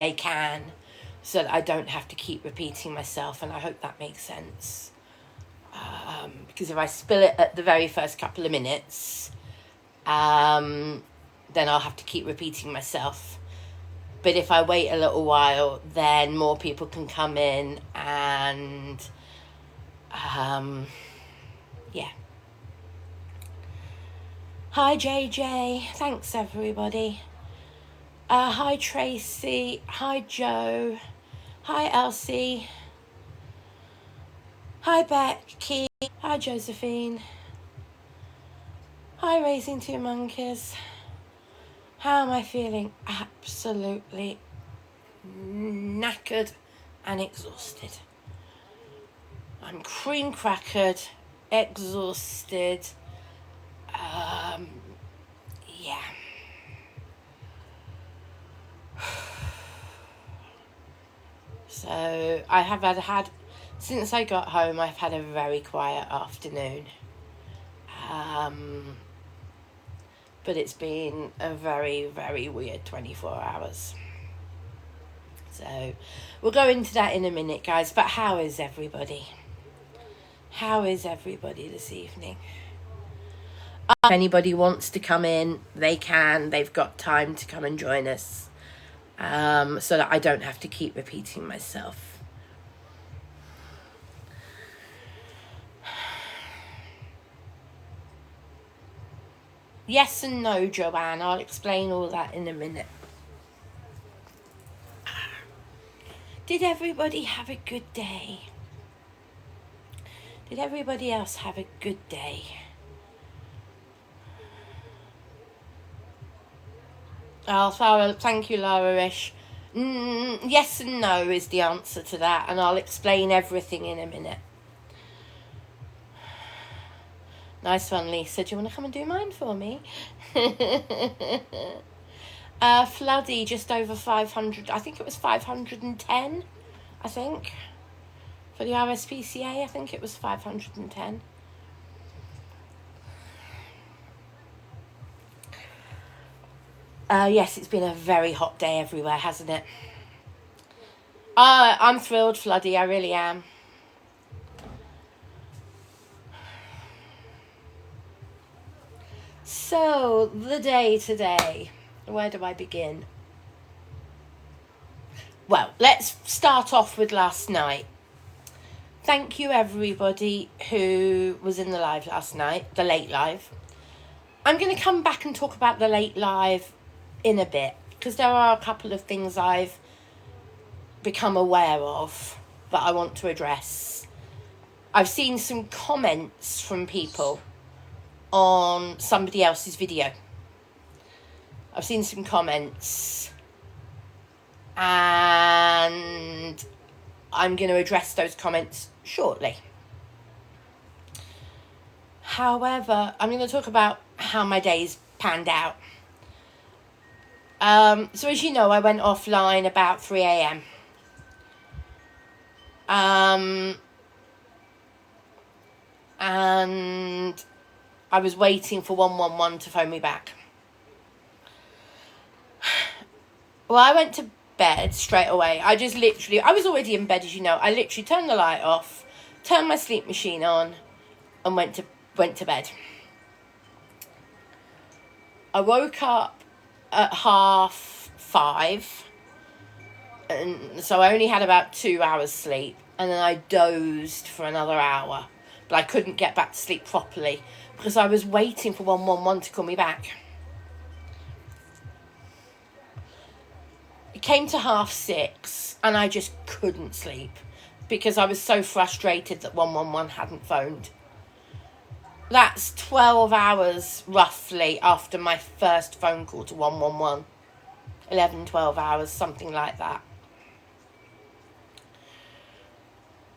they can, so that I don't have to keep repeating myself, and I hope that makes sense. Because if I spill it at the very first couple of minutes, then I'll have to keep repeating myself. But if I wait a little while, then more people can come in, and yeah. Hi JJ, thanks everybody. Hi Tracy, hi Joe, hi Elsie, hi Becky, hi Josephine, hi Raising Two Monkeys. How am I feeling? Absolutely knackered and exhausted. I'm cream crackered, exhausted. Yeah. So I have had since I got home, I've had a very quiet afternoon. But it's been a very, very weird 24 hours. So we'll go into that in a minute, guys. But how is everybody? How is everybody this evening? If anybody wants to come in, they can. They've got time to come and join us, so that I don't have to keep repeating myself. Yes and no, Joanne. I'll explain all that in a minute. Did everybody have a good day? Did everybody else have a good day? Oh, thank you, Laura Ish. Yes and no is the answer to that, and I'll explain everything in a minute. Nice one, Lisa. Do you want to come and do mine for me? Floody, just over 500. I think it was 510, I think. For the RSPCA, I think it was 510. Yes, it's been a very hot day everywhere, hasn't it? I'm thrilled, Floody. I really am. So, the day today. Where do I begin? Well, let's start off with last night. Thank you, everybody who was in the live last night, the late live. I'm going to come back and talk about the late live in a bit, because there are a couple of things I've become aware of that I want to address. I've seen some comments from people on somebody else's video. I've seen some comments, and I'm going to address those comments shortly. However, I'm going to talk about how my days panned out. So as you know, I went offline about 3 a.m. And I was waiting for 111 to phone me back. Well, I went to bed straight away. I was already in bed, as you know. I literally turned the light off, turned my sleep machine on, and went to bed. I woke up at 5:30, and so I only had about 2 hours sleep, and then I dozed for another hour, but I couldn't get back to sleep properly because I was waiting for 111 to call me back. It came to 6:30, and I just couldn't sleep because I was so frustrated that 111 hadn't phoned. That's 12 hours roughly after my first phone call to 111. 11, 12 hours, something like that.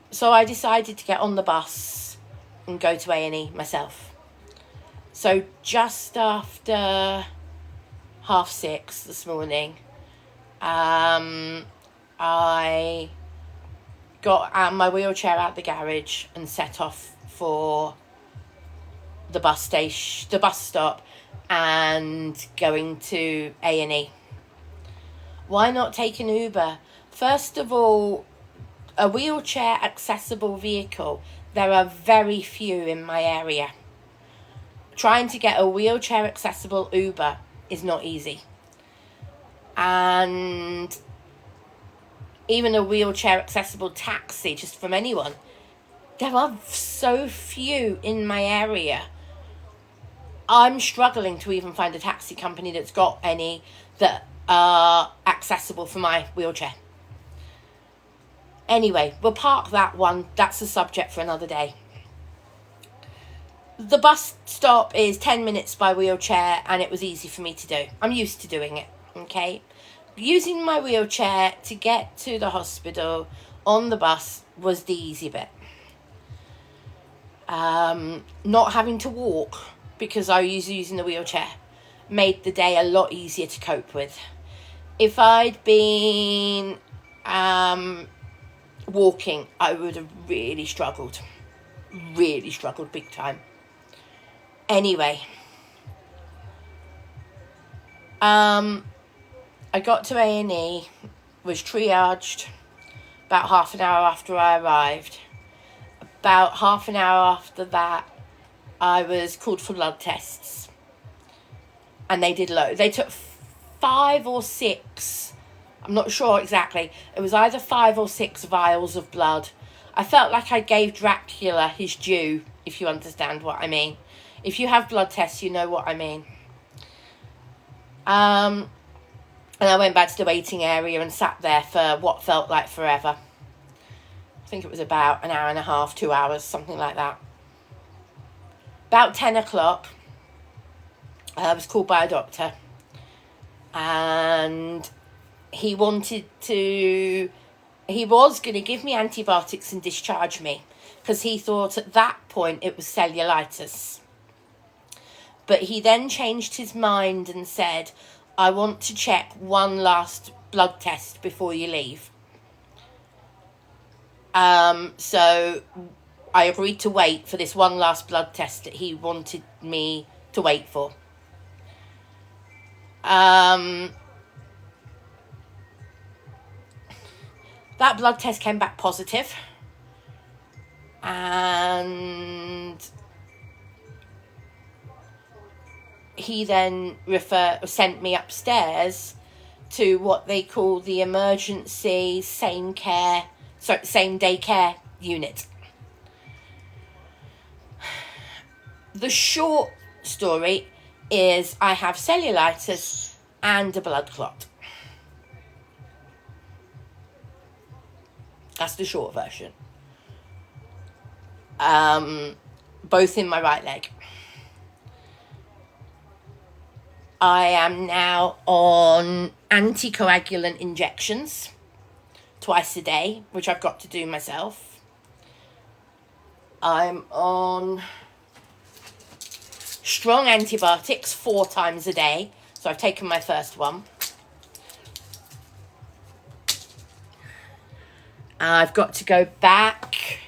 So I decided to get on the bus and go to A&E myself. So just after 6:30 this morning, I got my wheelchair out the garage and set off for the bus stop, and going to A&E. Why not take an Uber? First of all, a wheelchair accessible vehicle, there are very few in my area. Trying to get a wheelchair accessible Uber is not easy. And even a wheelchair accessible taxi, just from anyone, there are so few in my area. I'm struggling to even find a taxi company that's got any that are accessible for my wheelchair. Anyway, we'll park that one. That's a subject for another day. The bus stop is 10 minutes by wheelchair, and it was easy for me to do. I'm used to doing it, okay? Using my wheelchair to get to the hospital on the bus was the easy bit. Not having to walk, because I was using the wheelchair, made the day a lot easier to cope with. If I'd been walking, I would have really struggled big time. Anyway, I got to A&E, was triaged about half an hour after I arrived. About half an hour after that, I was called for blood tests, and they did loads. They took 5 or 6, I'm not sure exactly. It was either 5 or 6 vials of blood. I felt like I gave Dracula his due, if you understand what I mean. If you have blood tests, you know what I mean. And I went back to the waiting area and sat there for what felt like forever. I think it was about an hour and a half, 2 hours, something like that. About 10 o'clock, I was called by a doctor, and he was going to give me antibiotics and discharge me, because he thought at that point it was cellulitis. But he then changed his mind and said, I want to check one last blood test before you leave. So I agreed to wait for this one last blood test that he wanted me to wait for. That blood test came back positive, and he then sent me upstairs to what they call the emergency same day care unit. The short story is I have cellulitis and a blood clot. That's the short version. Both in my right leg. I am now on anticoagulant injections twice a day, which I've got to do myself. I'm on strong antibiotics 4 times a day. So I've taken my first one. I've got to go back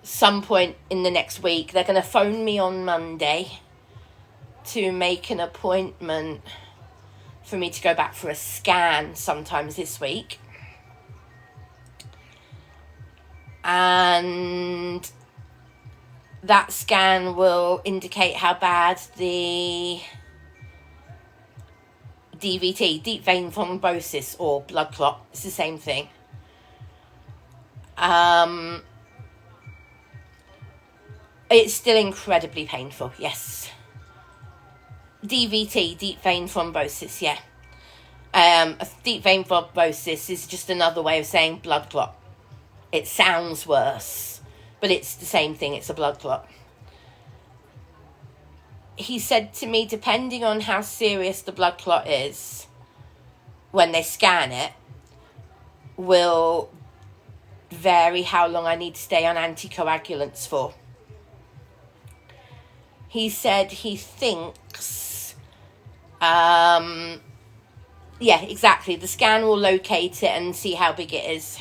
some point in the next week. They're going to phone me on Monday to make an appointment for me to go back for a scan sometimes this week. And that scan will indicate how bad the DVT, deep vein thrombosis, or blood clot, it's the same thing. It's still incredibly painful, yes. DVT, deep vein thrombosis, yeah. Deep vein thrombosis is just another way of saying blood clot. It sounds worse, but it's the same thing, it's a blood clot. He said to me, depending on how serious the blood clot is, when they scan it, will vary how long I need to stay on anticoagulants for. He said he thinks, yeah, exactly. The scan will locate it and see how big it is.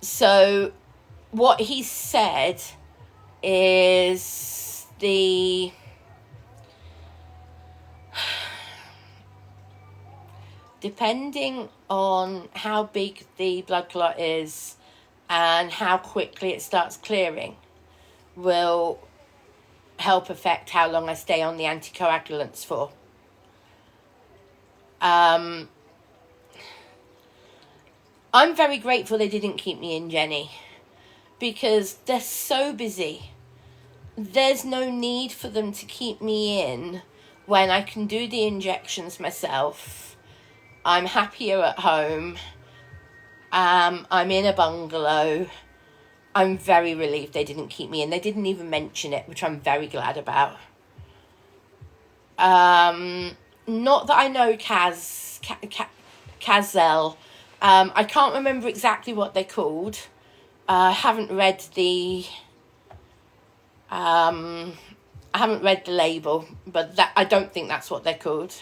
So what he said is depending on how big the blood clot is and how quickly it starts clearing, will help affect how long I stay on the anticoagulants for. I'm very grateful they didn't keep me in, Jenny, because they're so busy. There's no need for them to keep me in when I can do the injections myself. I'm happier at home. I'm in a bungalow. I'm very relieved they didn't keep me in. They didn't even mention it, which I'm very glad about. Not that I know Cazelle. I can't remember exactly what they're called. I haven't read the label, but that I don't think that's what they're called.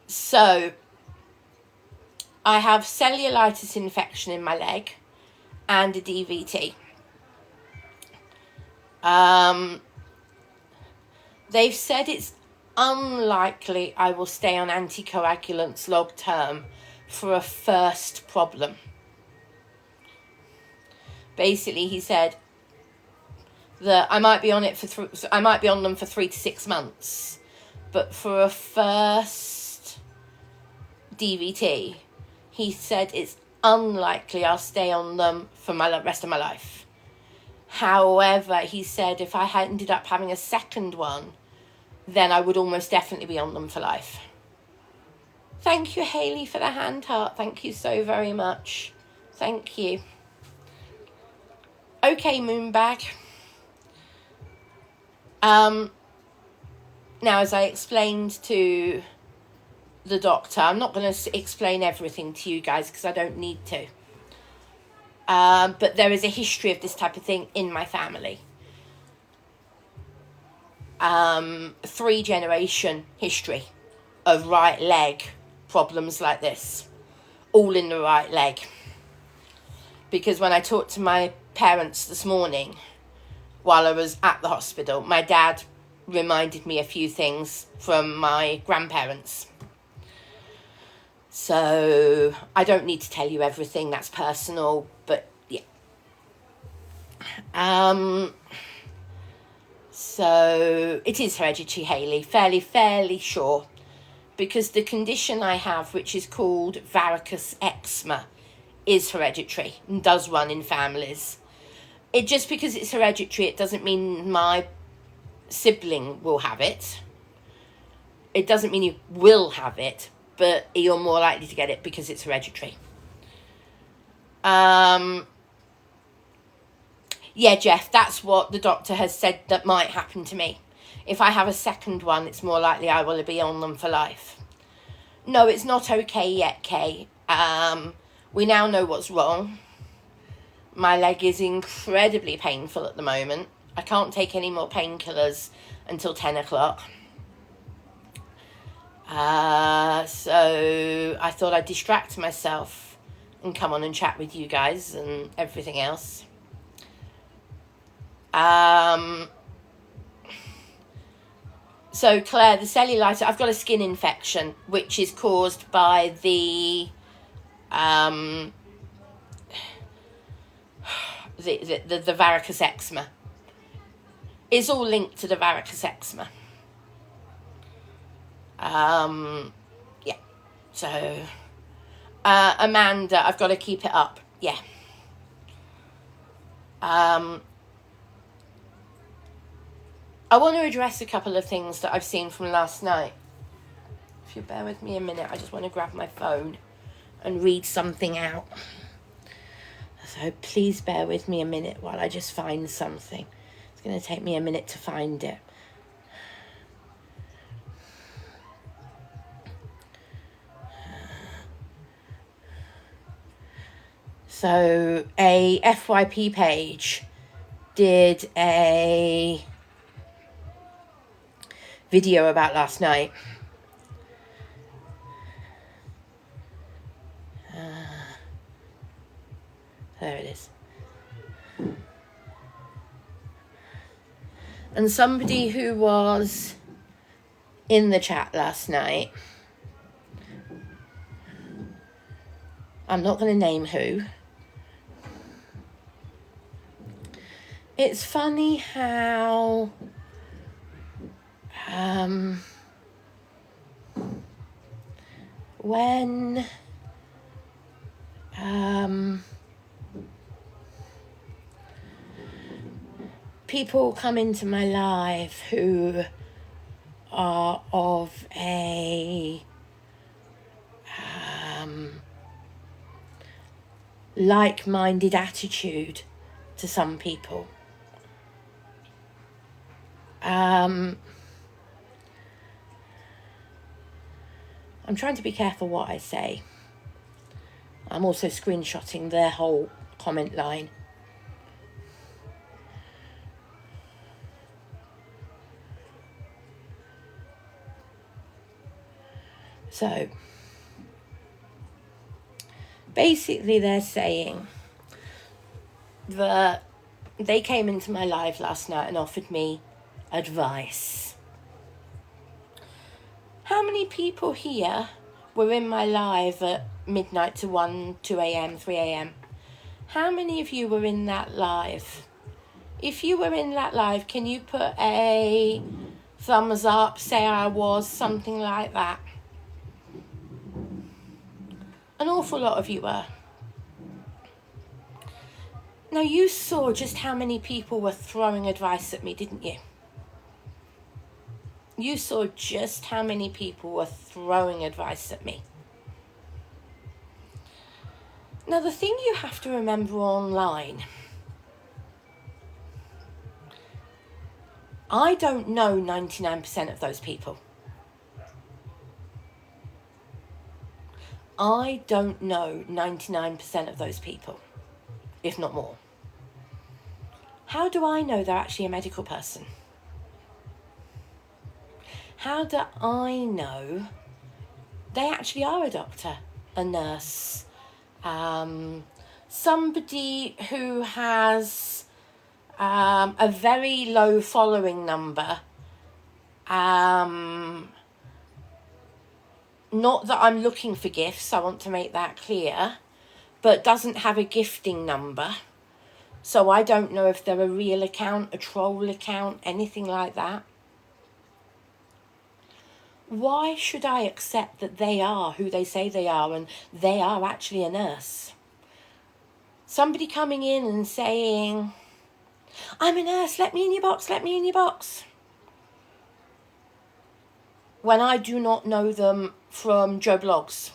So I have cellulitis infection in my leg and a DVT. They've said it's unlikely I will stay on anticoagulants long term for a first problem. Basically, he said that I might be on it for I might be on them for 3 to 6 months, but for a first DVT, he said it's unlikely I'll stay on them for my rest of my life. However, he said if I had ended up having a second one, then I would almost definitely be on them for life. Thank you, Hayley, for the hand heart. Thank you so very much. Thank you. Okay, Moonbag. Now, as I explained to the doctor, I'm not going to explain everything to you guys because I don't need to. But there is a history of this type of thing in my family. 3-generation history of right leg problems like this, all in the right leg. Because when I talked to my parents this morning while I was at the hospital, my dad reminded me a few things from my grandparents. So I don't need to tell you everything, that's personal, but yeah. So it is hereditary, Hayley, fairly sure, because the condition I have, which is called varicose eczema, is hereditary and does run in families. It just because it's hereditary, it doesn't mean my sibling will have it. It doesn't mean you will have it, but you're more likely to get it because it's hereditary. Yeah, Jeff, that's what the doctor has said that might happen to me. If I have a second one, it's more likely I will be on them for life. No, it's not okay yet, Kay. We now know what's wrong. My leg is incredibly painful at the moment. I can't take any more painkillers until 10 o'clock. So I thought I'd distract myself and come on and chat with you guys and everything else. So Claire, the cellulitis, I've got a skin infection which is caused by the varicose eczema. It's all linked to the varicose eczema. Yeah. So Amanda, I've got to keep it up. Yeah. I want to address a couple of things that I've seen from last night. If you bear with me a minute, I just want to grab my phone and read something out. So please bear with me a minute while I just find something. It's going to take me a minute to find it. So a FYP page did a video about last night. There it is. And somebody who was in the chat last night I'm not going to name who. It's funny how when people come into my life who are of a like-minded attitude to some people, I'm trying to be careful what I say. I'm also screenshotting their whole comment line. So, basically they're saying that they came into my live last night and offered me advice. How many people here were in my live at midnight to 1, 2 a.m., 3 a.m.? How many of you were in that live? If you were in that live, can you put a thumbs up, say I was, something like that? An awful lot of you were. Now, you saw just how many people were throwing advice at me, didn't you? You saw just how many people were throwing advice at me. Now, the thing you have to remember online, I don't know 99% of those people. I don't know 99% of those people, if not more. How do I know they're actually a medical person? How do I know they actually are a doctor, a nurse, somebody who has a very low following number? Not that I'm looking for gifts, I want to make that clear, but doesn't have a gifting number. So I don't know if they're a real account, a troll account, anything like that. Why should I accept that they are who they say they are and they are actually a nurse? Somebody coming in and saying, I'm a nurse, let me in your box, let me in your box. When I do not know them from Joe Blogs.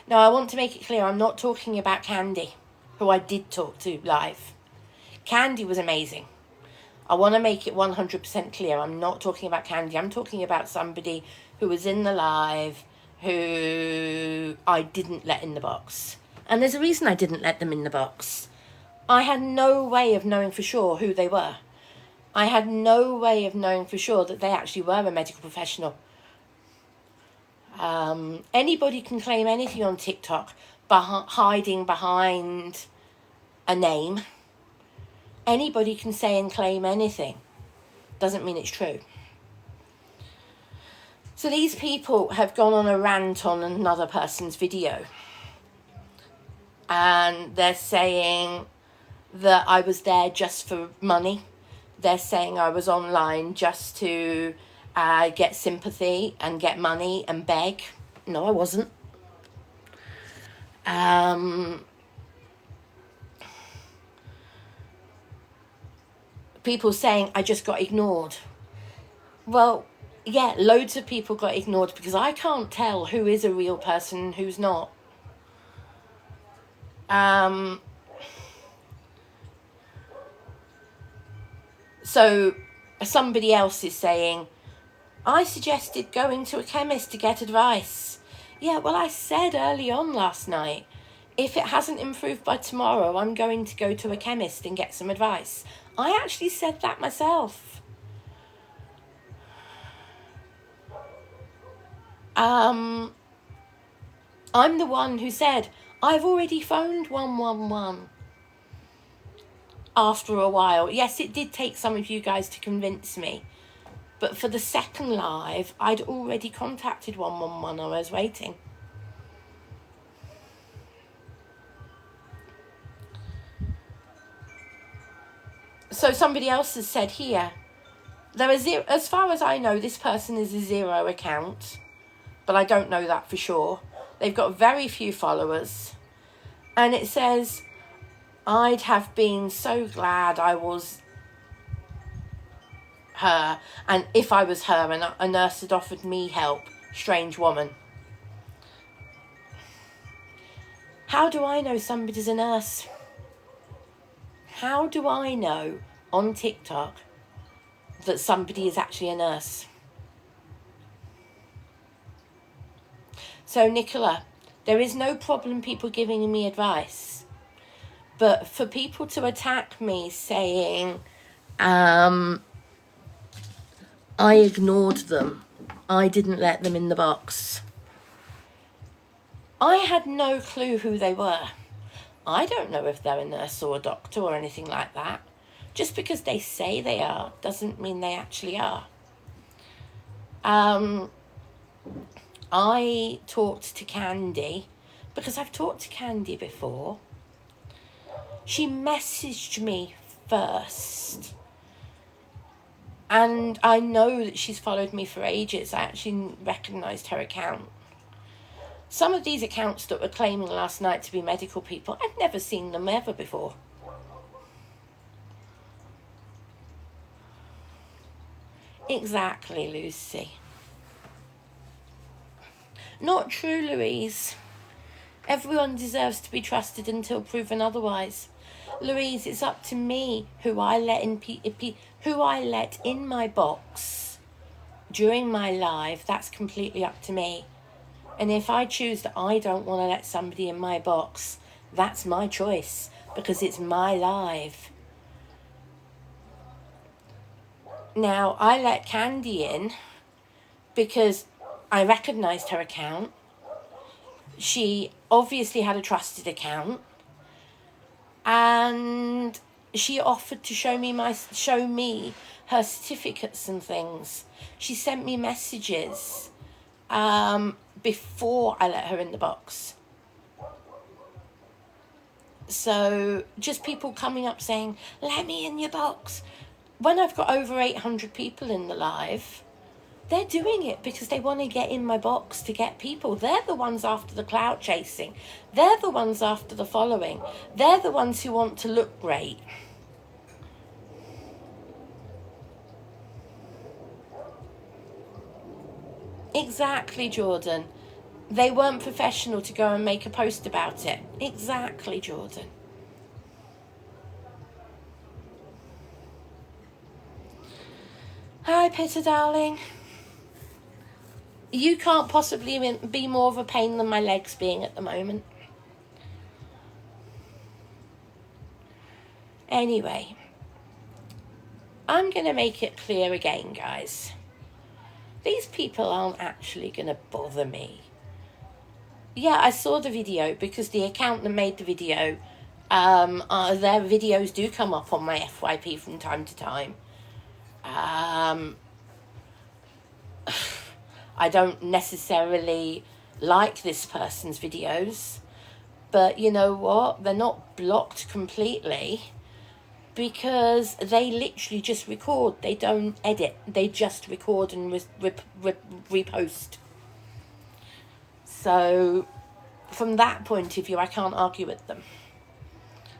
Now, I want to make it clear, I'm not talking about Candy, who I did talk to live. Candy was amazing. I want to make it 100% clear. I'm not talking about Candy. I'm talking about somebody who was in the live who I didn't let in the box. And there's a reason I didn't let them in the box. I had no way of knowing for sure who they were. I had no way of knowing for sure that they actually were a medical professional. Anybody can claim anything on TikTok hiding behind a name. Anybody can say and claim anything. Doesn't mean it's true. So these people have gone on a rant on another person's video. And they're saying that I was there just for money. They're saying I was online just to get sympathy and get money and beg. No, I wasn't. People saying I just got ignored. Well, yeah, loads of people got ignored because I can't tell who is a real person and who's not. So somebody else is saying, I suggested going to a chemist to get advice. Yeah, well, I said early on last night, if it hasn't improved by tomorrow, I'm going to go to a chemist and get some advice. I actually said that myself. I'm the one who said, I've already phoned 111. After a while. Yes, it did take some of you guys to convince me. But for the second live, I'd already contacted 111. I was waiting. So somebody else has said here, there are zero, as far as I know, this person is a zero account, but I don't know that for sure. They've got very few followers. And it says, I'd have been so glad I was her, and if I was her and a nurse had offered me help, strange woman. How do I know somebody's a nurse? How do I know on TikTok that somebody is actually a nurse? So Nicola, there is no problem people giving me advice, but for people to attack me saying, I ignored them, I didn't let them in the box. I had no clue who they were. I don't know if they're a nurse or a doctor or anything like that. Just because they say they are doesn't mean they actually are. I talked to Candy because I've talked to Candy before. She messaged me first. And I know that she's followed me for ages. I actually recognised her account. Some of these accounts that were claiming last night to be medical people, I've never seen them ever before. Exactly, Lucy. Not true, Louise. Everyone deserves to be trusted until proven otherwise. Louise, it's up to me who I let in my box during my live. That's completely up to me. And if I choose that I don't want to let somebody in my box, that's my choice, because it's my live. Now, I let Candy in because I recognised her account. She obviously had a trusted account. And she offered to show me her certificates and things. She sent me messages before I let her in the box. So just people coming up saying, let me in your box. When I've got over 800 people in the live, they're doing it because they want to get in my box to get people. They're the ones after the clout chasing. They're the ones after the following. They're the ones who want to look great. Exactly, Jordan. They weren't professional to go and make a post about it. Exactly, Jordan. Hi, Peter, darling. You can't possibly be more of a pain than my legs being at the moment. Anyway, I'm going to make it clear again, guys. These people aren't actually going to bother me. Yeah, I saw the video because the account that made the video, their videos do come up on my FYP from time to time. I don't necessarily like this person's videos, but you know what? They're not blocked completely because they literally just record. They don't edit. They just record and repost. So from that point of view, I can't argue with them.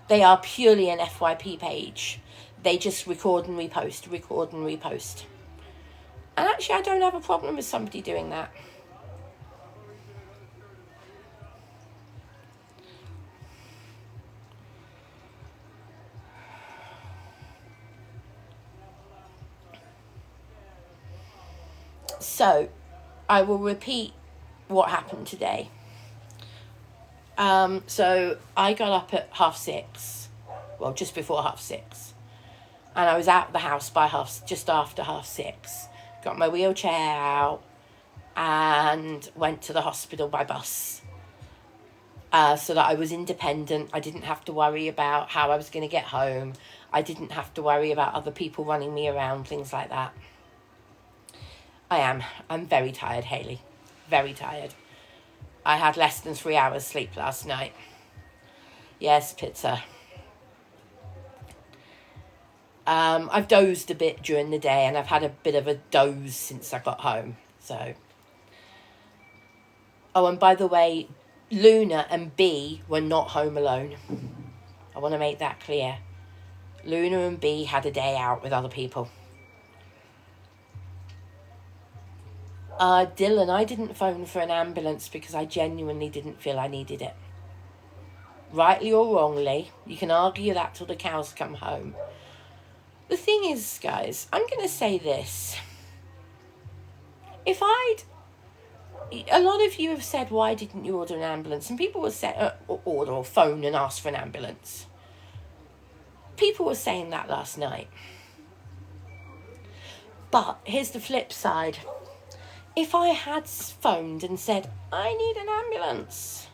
They are purely an FYP page. They just record and repost, record and repost. And actually, I don't have a problem with somebody doing that. So, I will repeat what happened today. So, I got up at 6:30. Well, just before 6:30. And I was out of the house by just after 6:30. Got my wheelchair out and went to the hospital by bus so that I was independent. I didn't have to worry about how I was going to get home. I didn't have to worry about other people running me around, things like that. I'm very tired, Hayley. Very tired. I had less than 3 hours sleep last night. Yes, pizza. I've dozed a bit during the day, and I've had a bit of a doze since I got home. So, oh, and by the way, Luna and B were not home alone. I want to make that clear. Luna and B had a day out with other people. Dylan, I didn't phone for an ambulance because I genuinely didn't feel I needed it. Rightly or wrongly, you can argue that till the cows come home. The thing is, guys, I'm going to say this. A lot of you have said, why didn't you order an ambulance? And people were order or phone and ask for an ambulance. People were saying that last night. But here's the flip side. If I had phoned and said, I need an ambulance,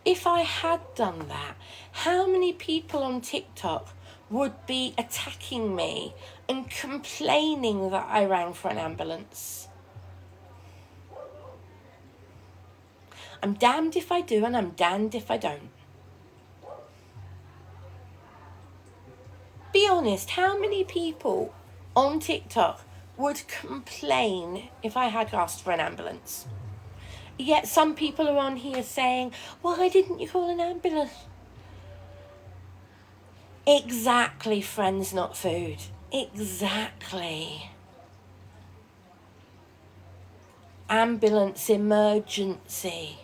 if I had done that, how many people on TikTok would be attacking me and complaining that I rang for an ambulance? I'm damned if I do and I'm damned if I don't. Be honest, how many people on TikTok would complain if I had asked for an ambulance? Yet some people are on here saying, why didn't you call an ambulance? Exactly, friends, not food. Exactly. Ambulance emergency.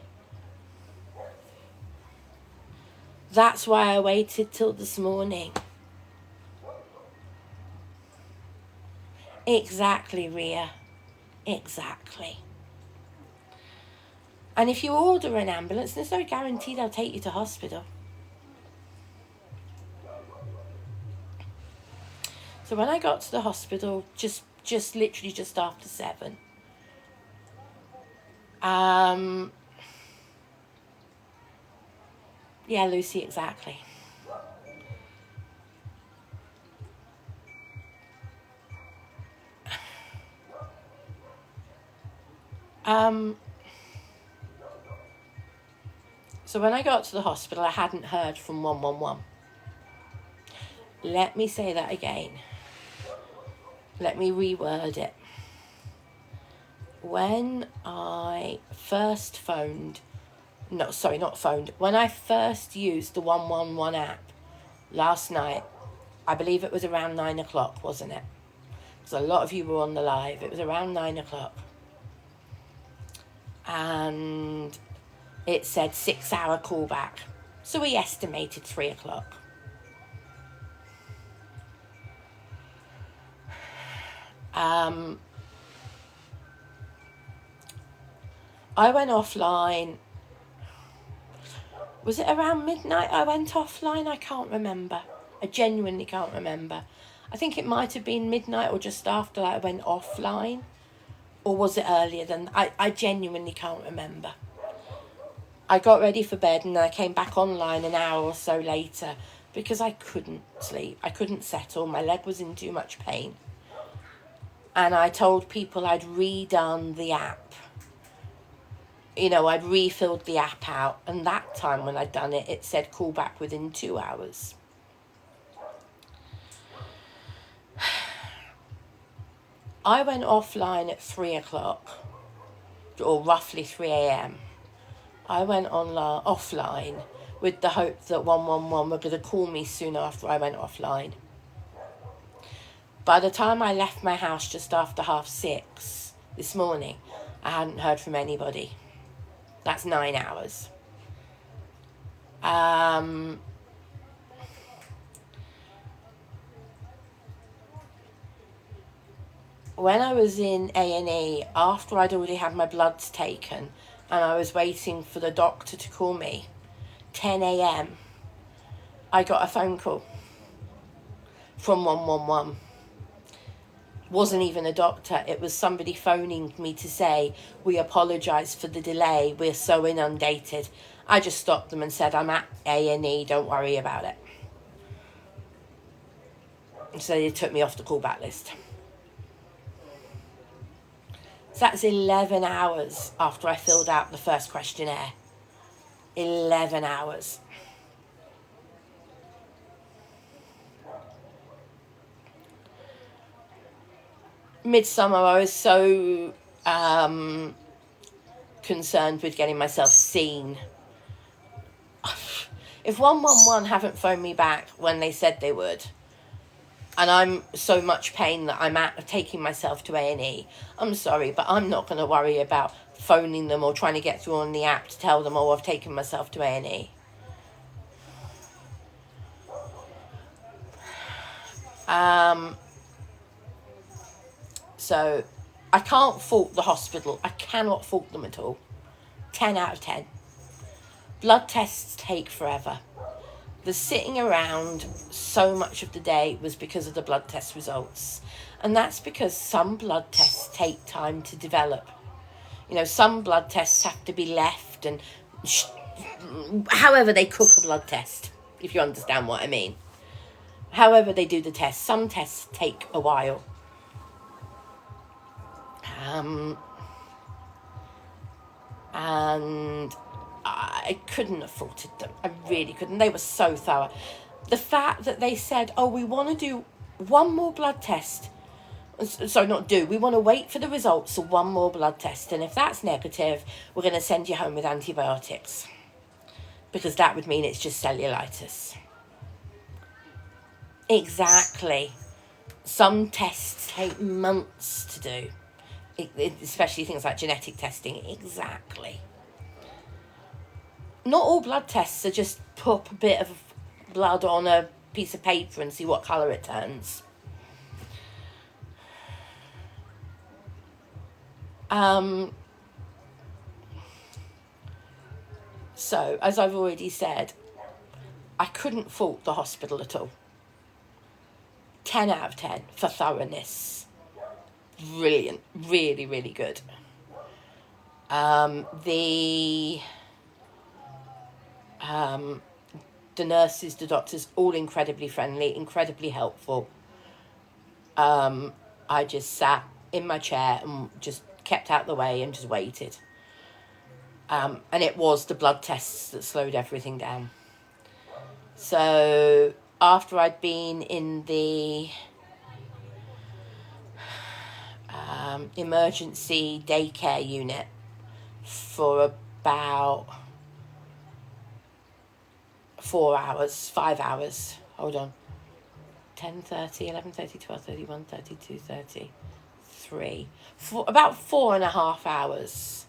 That's why I waited till this morning. Exactly, Ria. Exactly. And if you order an ambulance, there's no guarantee they'll take you to hospital. So when I got to the hospital, just literally just after 7, yeah, Lucy, exactly. So when I got to the hospital, I hadn't heard from 111. Let me say that again. Let me reword it. When I first phoned, when I first used the 111 app last night, I believe it was around 9 o'clock, wasn't it? Because a lot of you were on the live. It was around 9 o'clock. And it said 6-hour callback. So we estimated 3 o'clock. I went offline. Was it around midnight I went offline? I can't remember. I genuinely can't remember. I think it might have been midnight or just after I went offline. Or was it earlier than... I genuinely can't remember. I got ready for bed and then I came back online an hour or so later because I couldn't sleep. I couldn't settle. My leg was in too much pain. And I told people I'd redone the app. You know, I'd refilled the app out. And that time when I'd done it, it said call back within 2 hours. I went offline at 3 o'clock, or roughly 3 a.m. I went offline with the hope that 111 were going to call me soon after I went offline. By the time I left my house just after 6:30 this morning, I hadn't heard from anybody. That's 9 hours. When I was in A&E, after I'd already had my bloods taken and I was waiting for the doctor to call me, 10 a.m, I got a phone call from 111. Wasn't even a doctor. It was somebody phoning me to say, we apologise for the delay. We're so inundated. I just stopped them and said, I'm at A&E. Don't worry about it. So they took me off the callback list. So that's 11 hours after I filled out the first questionnaire. 11 hours. Midsummer, I was so concerned with getting myself seen. If 111 haven't phoned me back when they said they would, and I'm so much pain that I'm taking myself to A&E, I'm sorry, but I'm not going to worry about phoning them or trying to get through on the app to tell them, oh, I've taken myself to A&E. So I can't fault the hospital. I cannot fault them at all. 10 out of 10. Blood tests take forever. The sitting around so much of the day was because of the blood test results. And that's because some blood tests take time to develop. You know, some blood tests have to be left and however they cook a blood test, if you understand what I mean. However they do the test. Some tests take a while. And I couldn't have faulted them. I really couldn't. They were so thorough. The fact that they said, oh, we want to do one more blood test. Sorry, not do. We want to wait for the results of one more blood test. And if that's negative, we're going to send you home with antibiotics. Because that would mean it's just cellulitis. Exactly. Some tests take months to do. Especially things like genetic testing. Exactly. Not all blood tests are just put a bit of blood on a piece of paper and see what colour it turns. So, as I've already said, I couldn't fault the hospital at all. 10 out of 10 for thoroughness. Brilliant. Really, really good. The nurses, the doctors, all incredibly friendly, incredibly helpful. I just sat in my chair and just kept out the way and just waited. And it was the blood tests that slowed everything down. So after I'd been in the emergency daycare unit for about 5 hours. Hold on. 10:30, 11:30, 12:30, 1:30, 2:30, 3. For about 4.5 hours.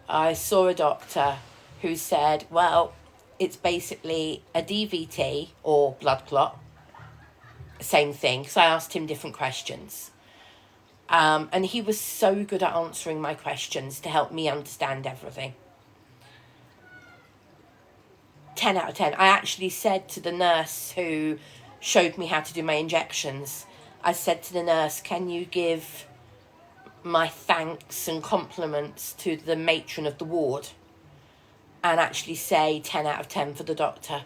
I saw a doctor who said, well, it's basically a DVT or blood clot. Same thing. So I asked him different questions. And he was so good at answering my questions to help me understand everything. 10 out of 10. I actually said to the nurse who showed me how to do my injections, I said to the nurse, can you give my thanks and compliments to the matron of the ward and actually say 10 out of 10 for the doctor?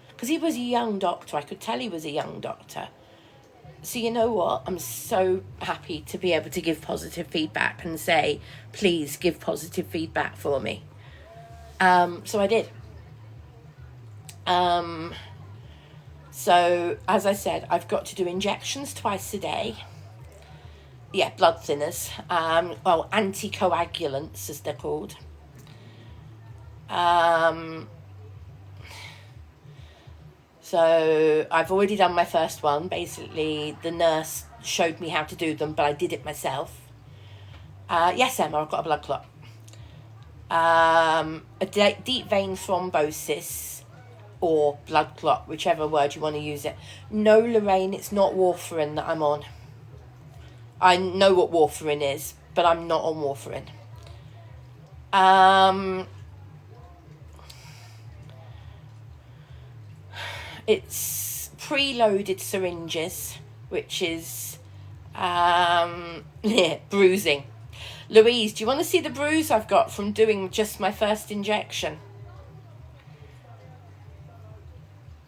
Because he was a young doctor. I could tell he was a young doctor. So you know what? I'm so happy to be able to give positive feedback and say, please give positive feedback for me. So I did. So, as I said, I've got to do injections twice a day. Yeah, blood thinners. Anticoagulants, as they're called. So, I've already done my first one. Basically, the nurse showed me how to do them, but I did it myself. Yes, Emma, I've got a blood clot. A deep vein thrombosis, or blood clot, whichever word you want to use it. No, Lorraine, it's not warfarin that I'm on. I know what warfarin is, but I'm not on warfarin. It's preloaded syringes, which is bruising. Louise, do you want to see the bruise I've got from doing just my first injection?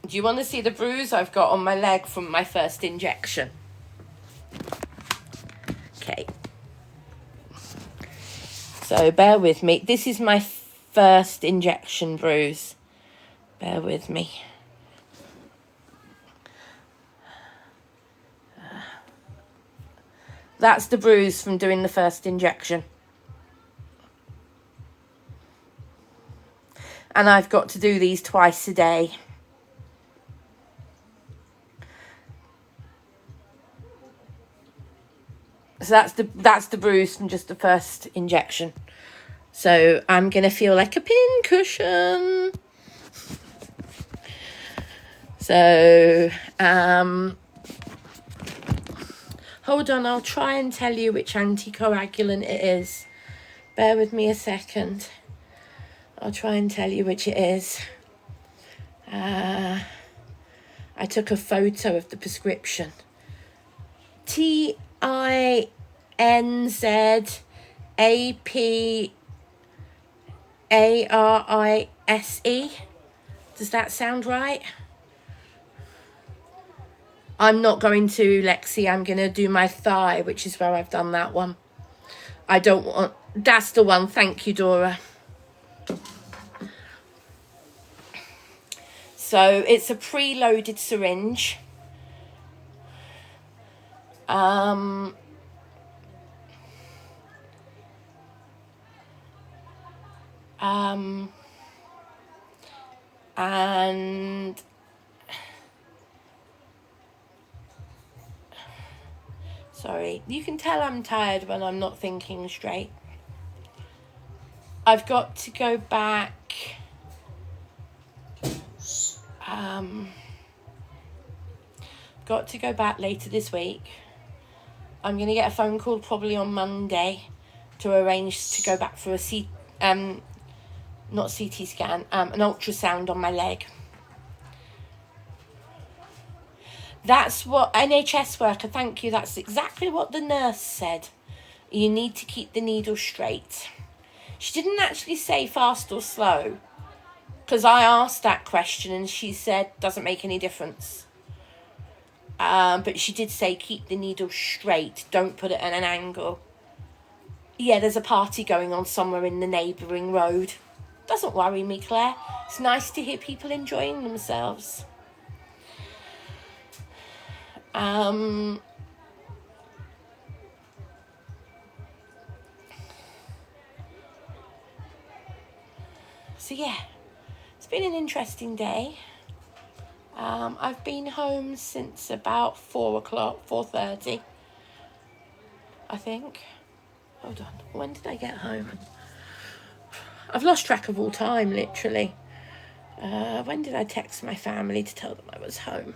Do you want to see the bruise I've got on my leg from my first injection? Okay. So bear with me. This is my first injection bruise. Bear with me. That's the bruise from doing the first injection. And I've got to do these twice a day. So that's the bruise from just the first injection. So I'm going to feel like a pincushion. So, hold on, I'll try and tell you which anticoagulant it is. Bear with me a second. I'll try and tell you which it is. I took a photo of the prescription. TINZAPARISE. Does that sound right? I'm not going to, Lexi. I'm going to do my thigh, which is where I've done that one. I don't want... That's the one. Thank you, Dora. So it's a preloaded syringe. And sorry, you can tell I'm tired when I'm not thinking straight. I've got to go back. Got to go back later this week. I'm going to get a phone call probably on Monday to arrange to go back for a not CT scan, an ultrasound on my leg. That's what NHS worker, thank you, that's exactly what the nurse said. You need to keep the needle straight. She didn't actually say fast or slow, because I asked that question and she said doesn't make any difference. But she did say keep the needle straight, don't put it at an angle. Yeah, there's a party going on somewhere in the neighbouring road. Doesn't worry me, Claire. It's nice to hear people enjoying themselves. So yeah, it's been an interesting day. I've been home since about 4 o'clock, 4:30, I think. Hold on, when did I get home? I've lost track of all time, literally. When did I text my family to tell them I was home?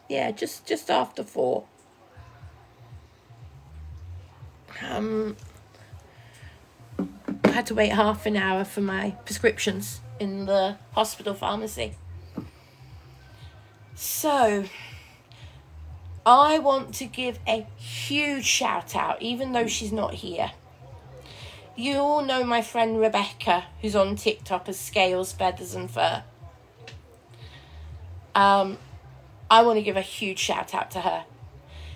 Yeah, just after 4. I had to wait half an hour for my prescriptions in the hospital pharmacy. So, I want to give a huge shout out, even though she's not here. You all know my friend Rebecca, who's on TikTok as Scales, Feathers and Fur. I want to give a huge shout out to her.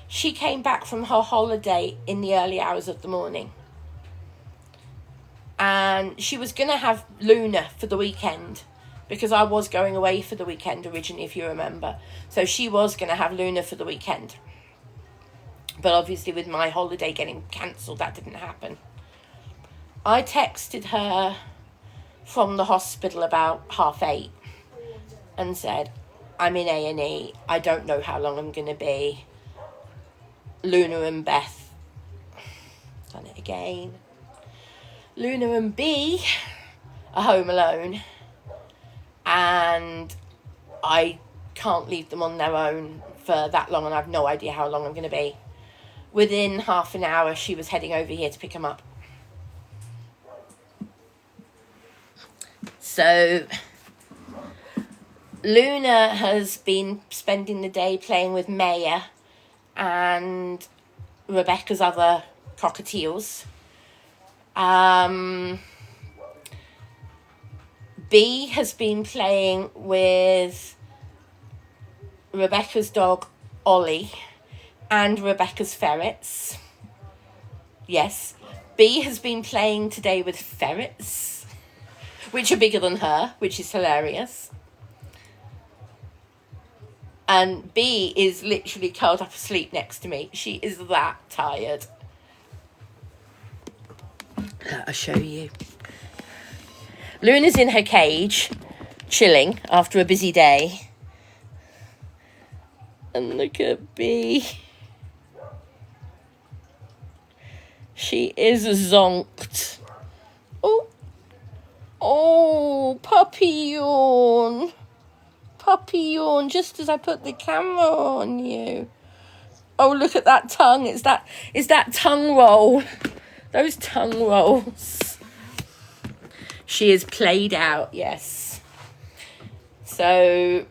She came back from her holiday in the early hours of the morning. And she was going to have Luna for the weekend, because I was going away for the weekend originally, if you remember. So she was going to have Luna for the weekend. But obviously with my holiday getting cancelled, that didn't happen. I texted her from the hospital about 8:30 and said, I'm in A&E. I don't know how long I'm going to be. Luna and Beth. Done it again. Luna and B are home alone. And I can't leave them on their own for that long, and I have no idea how long I'm going to be. Within half an hour, she was heading over here to pick them up. So, Luna has been spending the day playing with Maya and Rebecca's other cockatiels. B has been playing with Rebecca's dog, Ollie, and Rebecca's ferrets. Yes, B has been playing today with ferrets, which are bigger than her, which is hilarious. And B is literally curled up asleep next to me. She is that tired. I'll show you. Luna's in her cage, chilling after a busy day. And look at B. She is zonked. Oh. Oh, puppy yawn. Puppy yawn just as I put the camera on you. Oh, look at that tongue. Is that tongue roll? Those tongue rolls. She is played out, yes. So,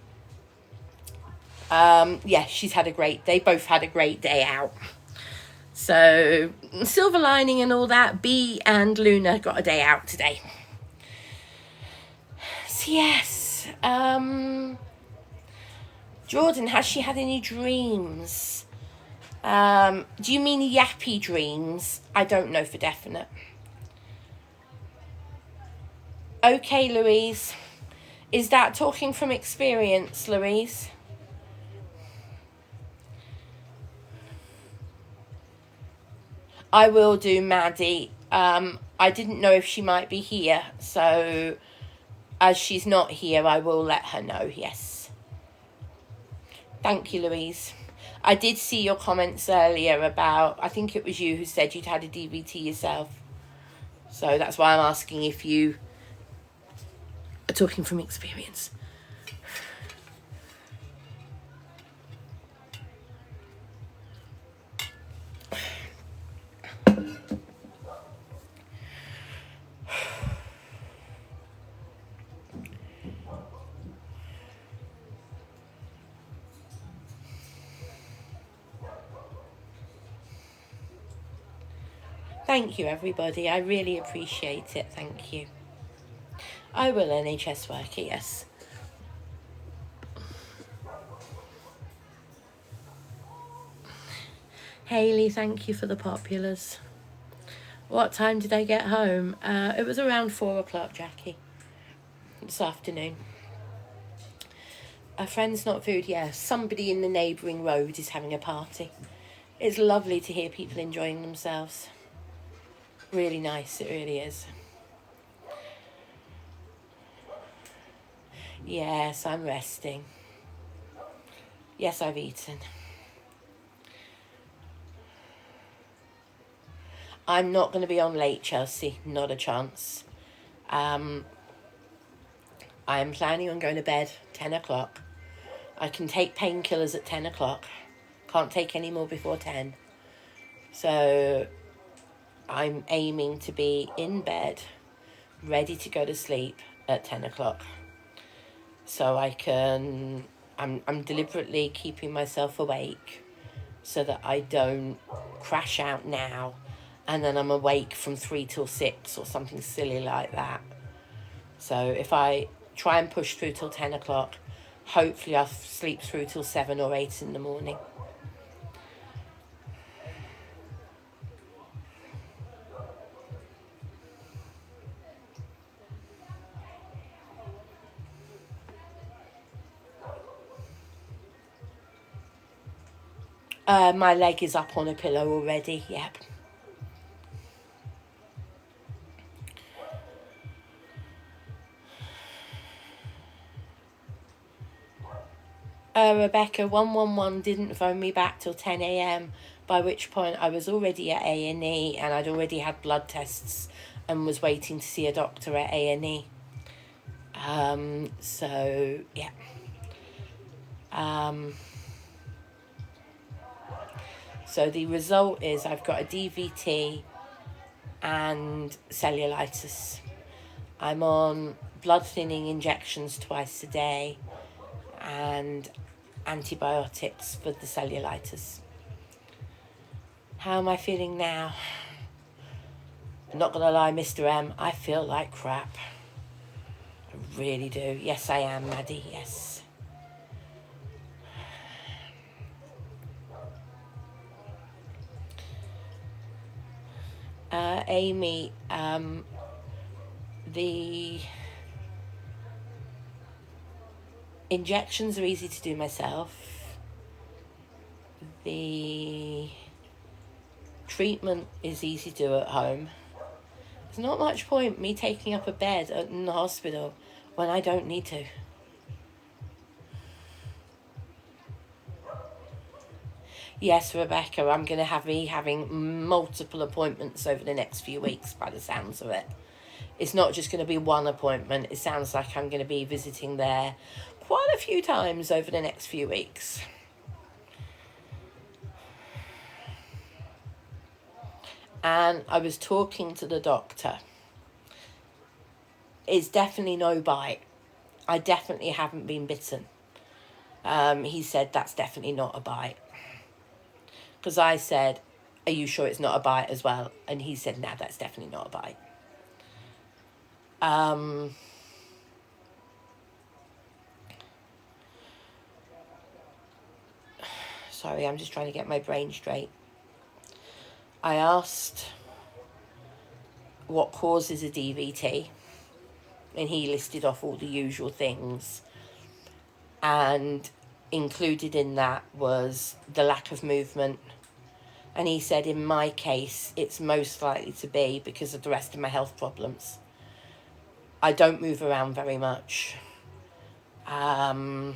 yeah, she's had a great, they both had a great day out. So, silver lining and all that, B and Luna got a day out today. So, yes, Jordan, has she had any dreams? Do you mean yappy dreams? I don't know for definite. Okay, Louise. Is that talking from experience, Louise? I will do, Maddie. I didn't know if she might be here, so as she's not here, I will let her know, yes. Thank you, Louise. I did see your comments earlier about, I think it was you who said you'd had a DVT yourself. So that's why I'm asking if you are talking from experience. Thank you, everybody. I really appreciate it. Thank you. I will, NHS worker, yes. Hayley, thank you for the populars. What time did I get home? It was around 4 o'clock, Jackie. This afternoon. A friend's not food, yes. Somebody in the neighbouring road is having a party. It's lovely to hear people enjoying themselves. Really nice, it really is. Yes, I'm resting. Yes, I've eaten. I'm not going to be on late, Chelsea. Not a chance. I am planning on going to bed 10 o'clock. I can take painkillers at 10 o'clock. Can't take any more before 10. So I'm aiming to be in bed, ready to go to sleep at 10 o'clock. So I'm deliberately keeping myself awake so that I don't crash out now and then I'm awake from 3 till 6 or something silly like that. So if I try and push through till 10 o'clock, hopefully I'll sleep through till 7 or 8 in the morning. My leg is up on a pillow already, yep. Rebecca, 111 didn't phone me back till 10 a.m, by which point I was already at A&E and I'd already had blood tests and was waiting to see a doctor at A&E. So, yeah. So the result is I've got a DVT and cellulitis. I'm on blood thinning injections twice a day and antibiotics for the cellulitis. How am I feeling now? I'm not going to lie, Mr. M, I feel like crap. I really do. Yes, I am, Maddie, yes. Amy, the injections are easy to do myself. The treatment is easy to do at home. There's not much point me taking up a bed in the hospital when I don't need to. Yes, Rebecca, I'm going to be having multiple appointments over the next few weeks by the sounds of it. It's not just going to be one appointment. It sounds like I'm going to be visiting there quite a few times over the next few weeks. And I was talking to the doctor. It's definitely no bite. I definitely haven't been bitten. He said that's definitely not a bite. Because I said, are you sure it's not a bite as well? And he said, no, that's definitely not a bite. Sorry, I'm just trying to get my brain straight. I asked what causes a DVT, and he listed off all the usual things, and included in that was the lack of movement. And he said, in my case, it's most likely to be because of the rest of my health problems. I don't move around very much. When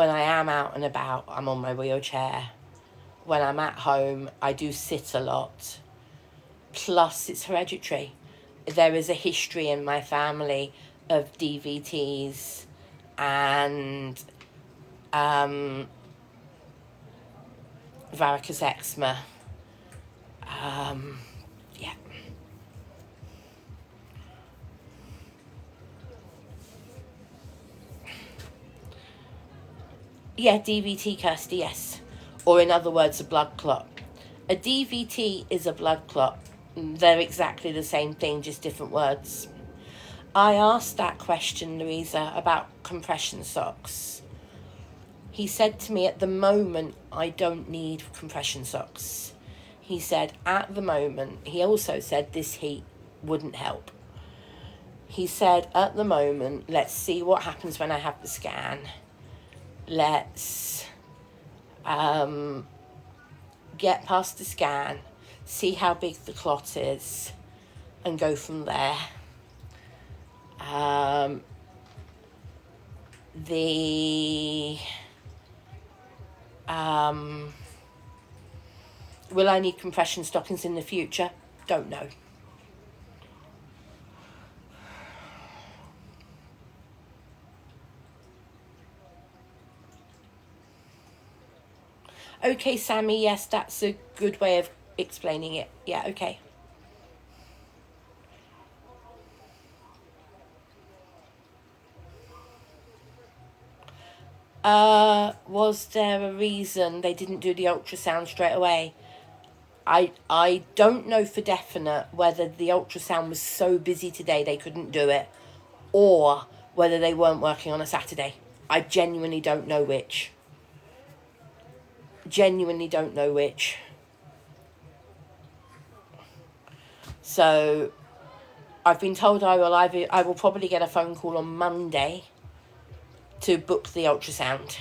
I am out and about, I'm on my wheelchair. When I'm at home, I do sit a lot. Plus, it's hereditary. There is a history in my family of DVTs and varicose eczema. Yeah. Yeah, DVT, Kirsty, yes. Or in other words, a blood clot. A DVT is a blood clot. They're exactly the same thing, just different words. I asked that question, Louisa, about compression socks. He said to me, at the moment, I don't need compression socks. He said, at the moment, he also said this heat wouldn't help. He said, at the moment, let's see what happens when I have the scan. Let's get past the scan, see how big the clot is, and go from there. Will I need compression stockings in the future? Don't know. Okay, Sammy, yes, that's a good way of explaining it. Yeah, okay. Was there a reason they didn't do the ultrasound straight away? I don't know for definite whether the ultrasound was so busy today they couldn't do it, or whether they weren't working on a Saturday. I genuinely don't know which. So I've been told I will probably get a phone call on Monday to book the ultrasound.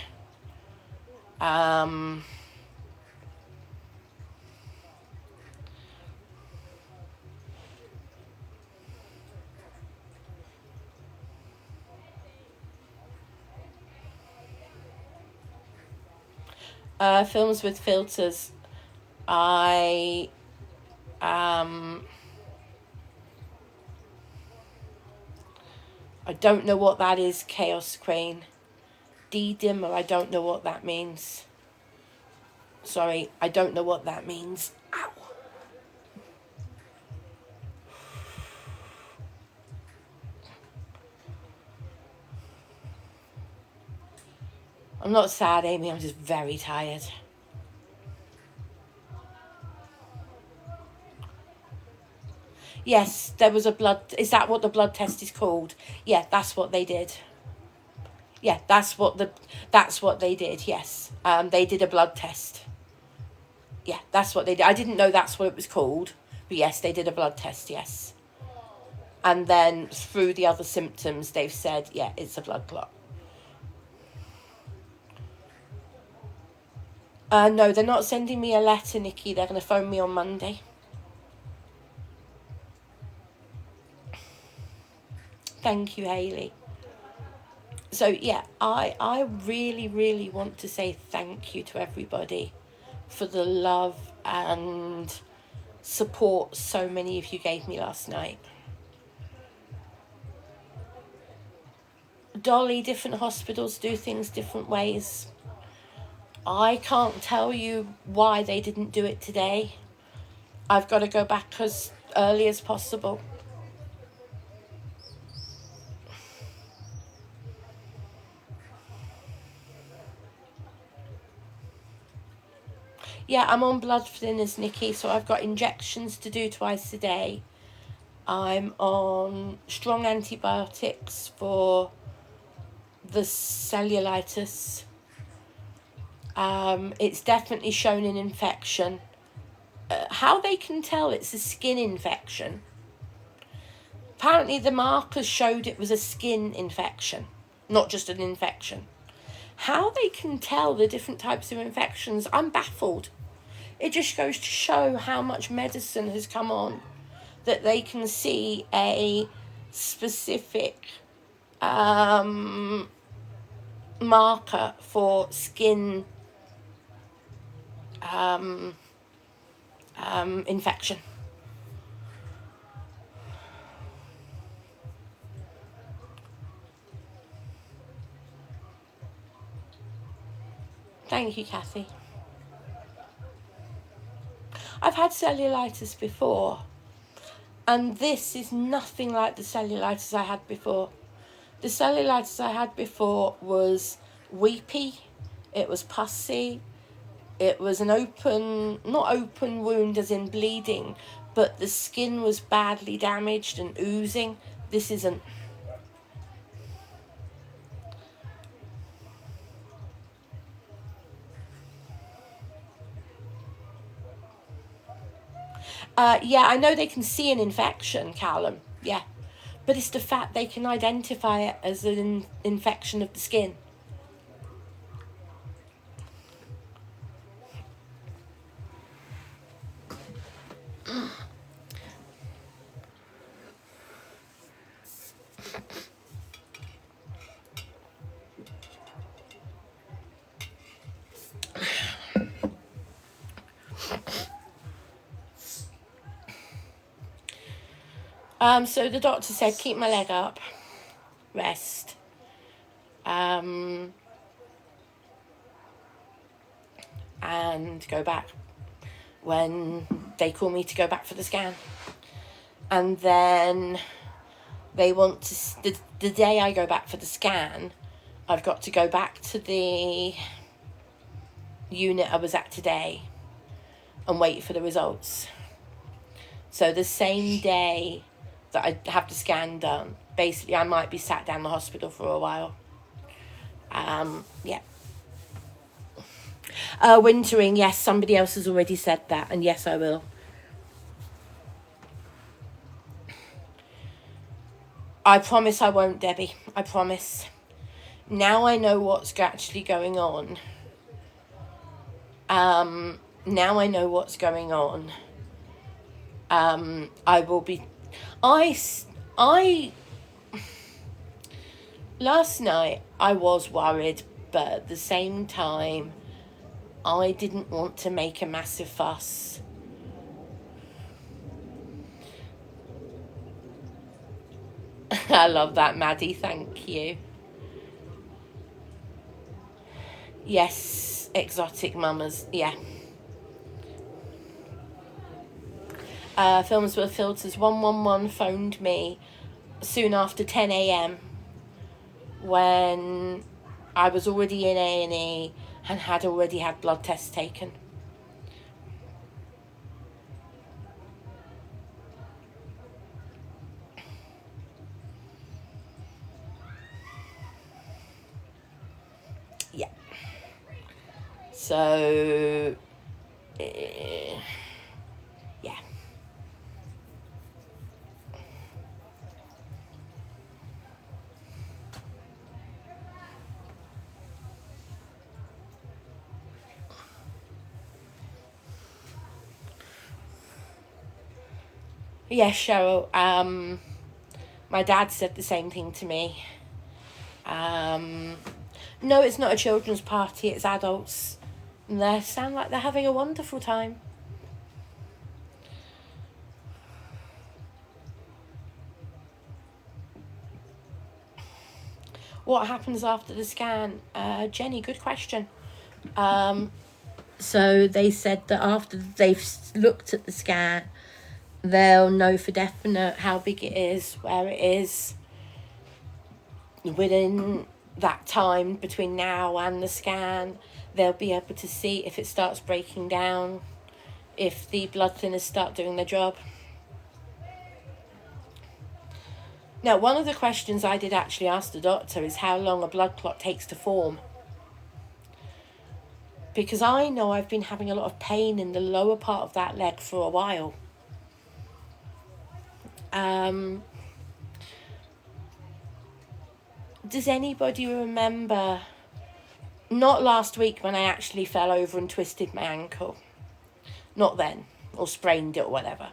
Films with filters. I don't know what that is, Chaos Queen. D-dimmer, I don't know what that means. Sorry, I don't know what that means. Ow. I'm not sad, Amy, I'm just very tired. Yes, there was a blood... Is that what the blood test is called? Yeah, that's what they did. Yeah, that's what they did, yes. They did a blood test. Yeah, that's what they did. I didn't know that's what it was called. But yes, they did a blood test, yes. And then through the other symptoms, they've said, yeah, it's a blood clot. No, they're not sending me a letter, Nikki. They're going to phone me on Monday. Thank you, Hayley. So, yeah, I really, really want to say thank you to everybody for the love and support so many of you gave me last night. Dolly, different hospitals do things different ways. I can't tell you why they didn't do it today. I've got to go back as early as possible. Yeah, I'm on blood thinners, Nikki, so I've got injections to do twice a day. I'm on strong antibiotics for the cellulitis. It's definitely shown an infection. How they can tell it's a skin infection? Apparently the markers showed it was a skin infection, not just an infection. How they can tell the different types of infections, I'm baffled. It just goes to show how much medicine has come on, that they can see a specific marker for skin infection. Thank you, Kathy. I've had cellulitis before, and this is nothing like the cellulitis I had before. The cellulitis I had before was weepy, it was pussy, it was an not open wound as in bleeding, but the skin was badly damaged and oozing. This isn't. Yeah, I know they can see an infection, Callum. Yeah. But it's the fact they can identify it as an infection of the skin. So the doctor said, keep my leg up, rest. And go back when they call me to go back for the scan. And then they want to, the day I go back for the scan, I've got to go back to the unit I was at today and wait for the results. So the same day that I have the scan done, basically I might be sat down the hospital for a while. Yeah. Wintering, yes, somebody else has already said that, and yes, I will. I promise I won't, Debbie. I promise. Now I know what's actually going on. Now I know what's going on. I will be... Last night, I was worried, but at the same time, I didn't want to make a massive fuss. I love that, Maddie. Thank you. Yes, exotic mamas. Yeah. Films with Filters 111 phoned me soon after 10 a.m. when I was already in A&E and had already had blood tests taken. Yeah. So, yeah. Yes, Cheryl. My dad said the same thing to me. No, it's not a children's party, it's adults. And they sound like they're having a wonderful time. What happens after the scan? Jenny, good question. So they said that after they've looked at the scan, they'll know for definite how big it is, where it is. Within that time between now and the scan, they'll be able to see if it starts breaking down, if the blood thinners start doing their job. Now, one of the questions I did actually ask the doctor is how long a blood clot takes to form. Because I know I've been having a lot of pain in the lower part of that leg for a while. Does anybody remember, not last week when I actually fell over and twisted my ankle? Not then, or sprained it or whatever.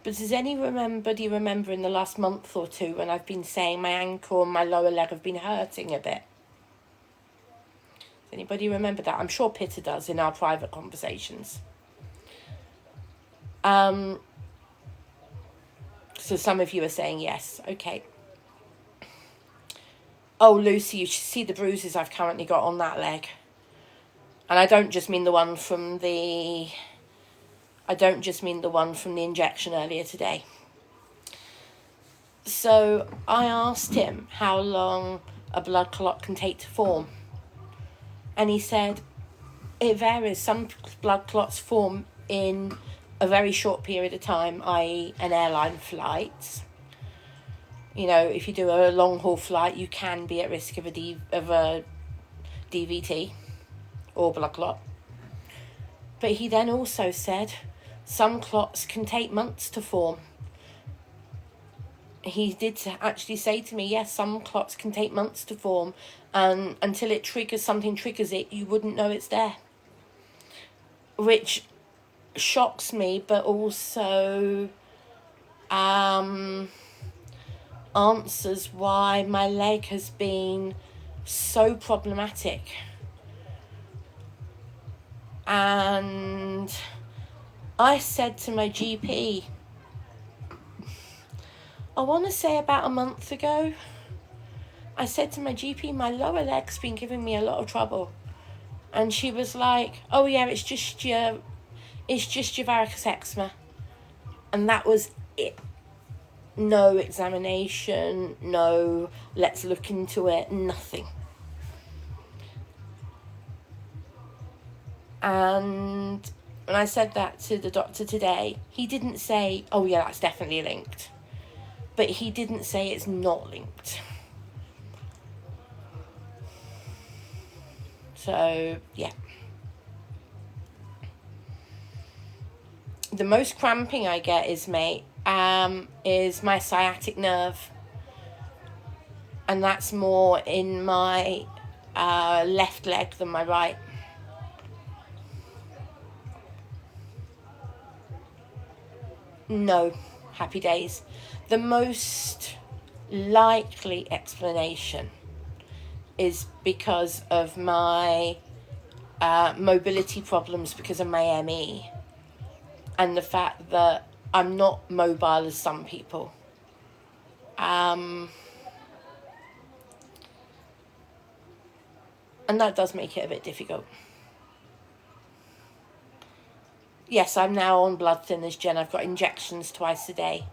But does anybody remember in the last month or two when I've been saying my ankle and my lower leg have been hurting a bit? Does anybody remember that? I'm sure Pitta does in our private conversations. So some of you are saying yes. Okay. Oh, Lucy, you should see the bruises I've currently got on that leg. And I don't just mean the one from the injection earlier today. So I asked him how long a blood clot can take to form. And he said it varies. Some blood clots form in a very short period of time, i.e. an airline flight. You know, if you do a long haul flight, you can be at risk of a DVT or blood clot. But he then also said some clots can take months to form. He did actually say to me, yes, some clots can take months to form, and until something triggers it, you wouldn't know it's there. Which shocks me, but also answers why my leg has been so problematic. And I said to my GP, I want to say about a month ago, I said to my GP, my lower leg's been giving me a lot of trouble. And she was like, oh yeah, it's just your varicose eczema. And that was it. No examination, no let's look into it, nothing. And when I said that to the doctor today, he didn't say, oh yeah, that's definitely linked. But he didn't say it's not linked. So, yeah. The most cramping I get is my sciatic nerve. And that's more in my left leg than my right. No, happy days. The most likely explanation is because of my mobility problems because of my ME, and the fact that I'm not mobile as some people. And that does make it a bit difficult. Yes, I'm now on blood thinners, Jen. I've got injections twice a day.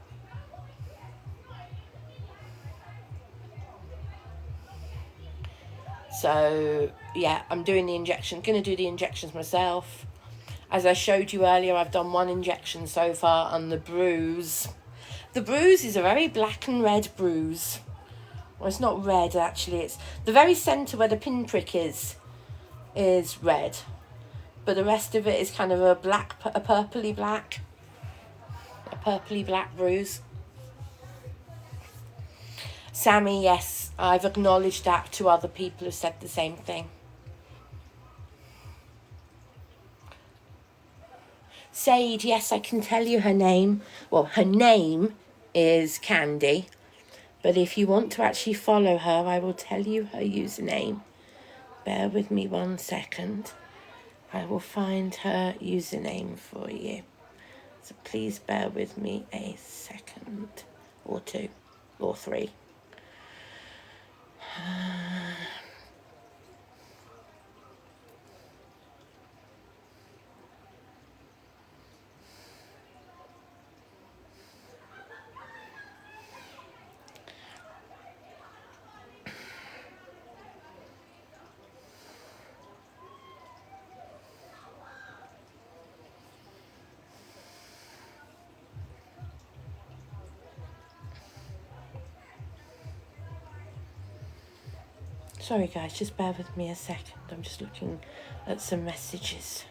So, yeah, I'm doing the injection. Going to do the injections myself. As I showed you earlier, I've done one injection so far, and the bruise is a very black and red bruise. Well, it's not red, actually. It's the very centre where the pinprick is red. But the rest of it is kind of a purpley black bruise. Sammy, yes, I've acknowledged that to other people who said the same thing. Sade, yes, I can tell you her name. Well, her name is Candy. But if you want to actually follow her, I will tell you her username. Bear with me 1 second. I will find her username for you. So please bear with me a second or 2 or 3. Sorry guys, just bear with me a second. I'm just looking at some messages.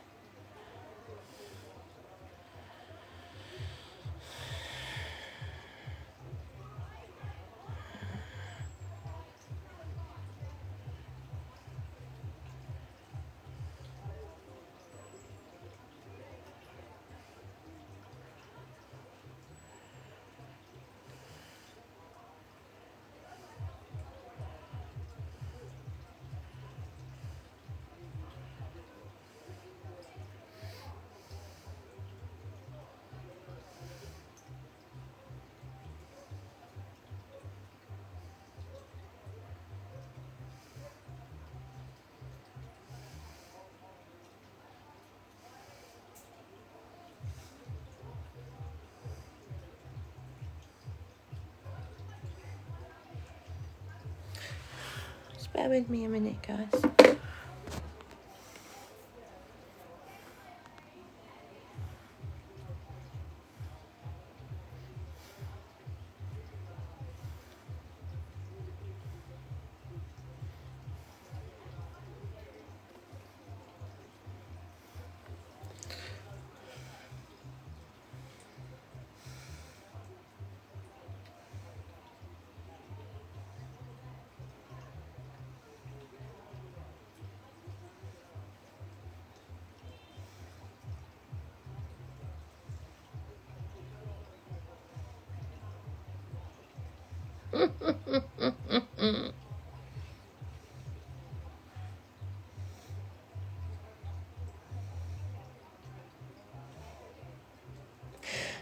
Just bear with me a minute, guys.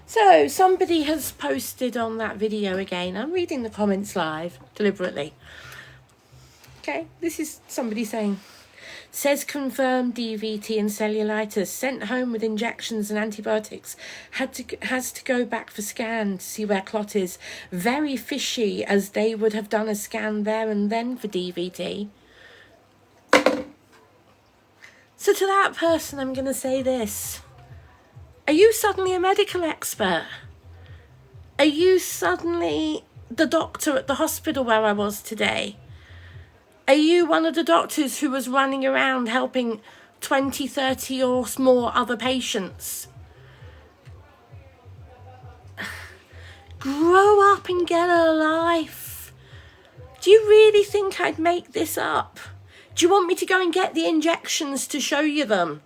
So somebody has posted on that video again. I'm reading the comments live deliberately. Okay, this is somebody saying, says confirmed DVT and cellulitis, sent home with injections and antibiotics, has to go back for scan to see where clot is. Very fishy, as they would have done a scan there and then for DVT. So to that person, I'm going to say this. Are you suddenly a medical expert? Are you suddenly the doctor at the hospital where I was today? Are you one of the doctors who was running around helping 20, 30 or more other patients? Grow up and get a life. Do you really think I'd make this up? Do you want me to go and get the injections to show you them?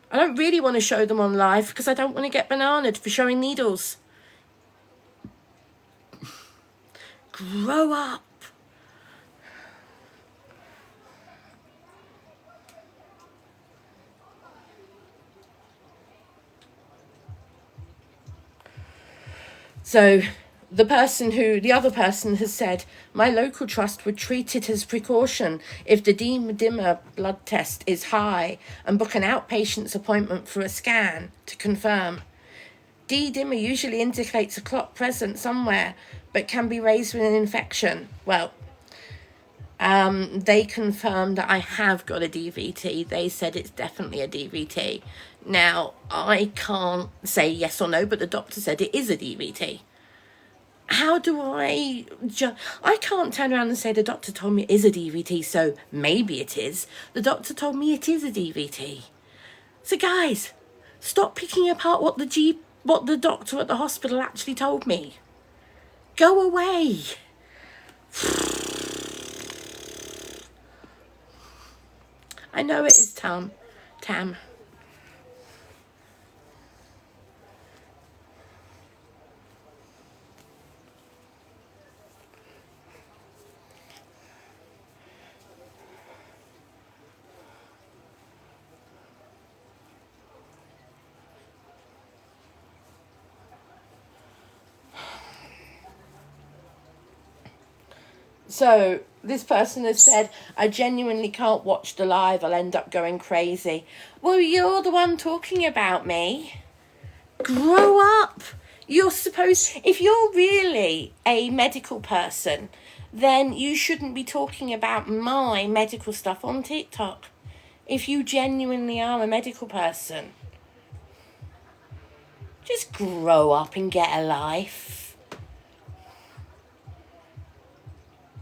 I don't really want to show them on live because I don't want to get bananaed for showing needles. Grow up. So the other person has said, my local trust would treat it as precaution if the D-dimer blood test is high and book an outpatient's appointment for a scan to confirm. D-dimer usually indicates a clot present somewhere, but can be raised with an infection. Well, they confirmed that I have got a DVT. They said it's definitely a DVT. Now, I can't say yes or no, but the doctor said it is a DVT. How do I can't turn around and say the doctor told me it is a DVT, so maybe it is. The doctor told me it is a DVT. So guys, stop picking apart what the doctor at the hospital actually told me. Go away. I know it is Tam. So this person has said, I genuinely can't watch the live. I'll end up going crazy. Well, you're the one talking about me. Grow up. You're supposed... If you're really a medical person, then you shouldn't be talking about my medical stuff on TikTok. If you genuinely are a medical person. Just grow up and get a life.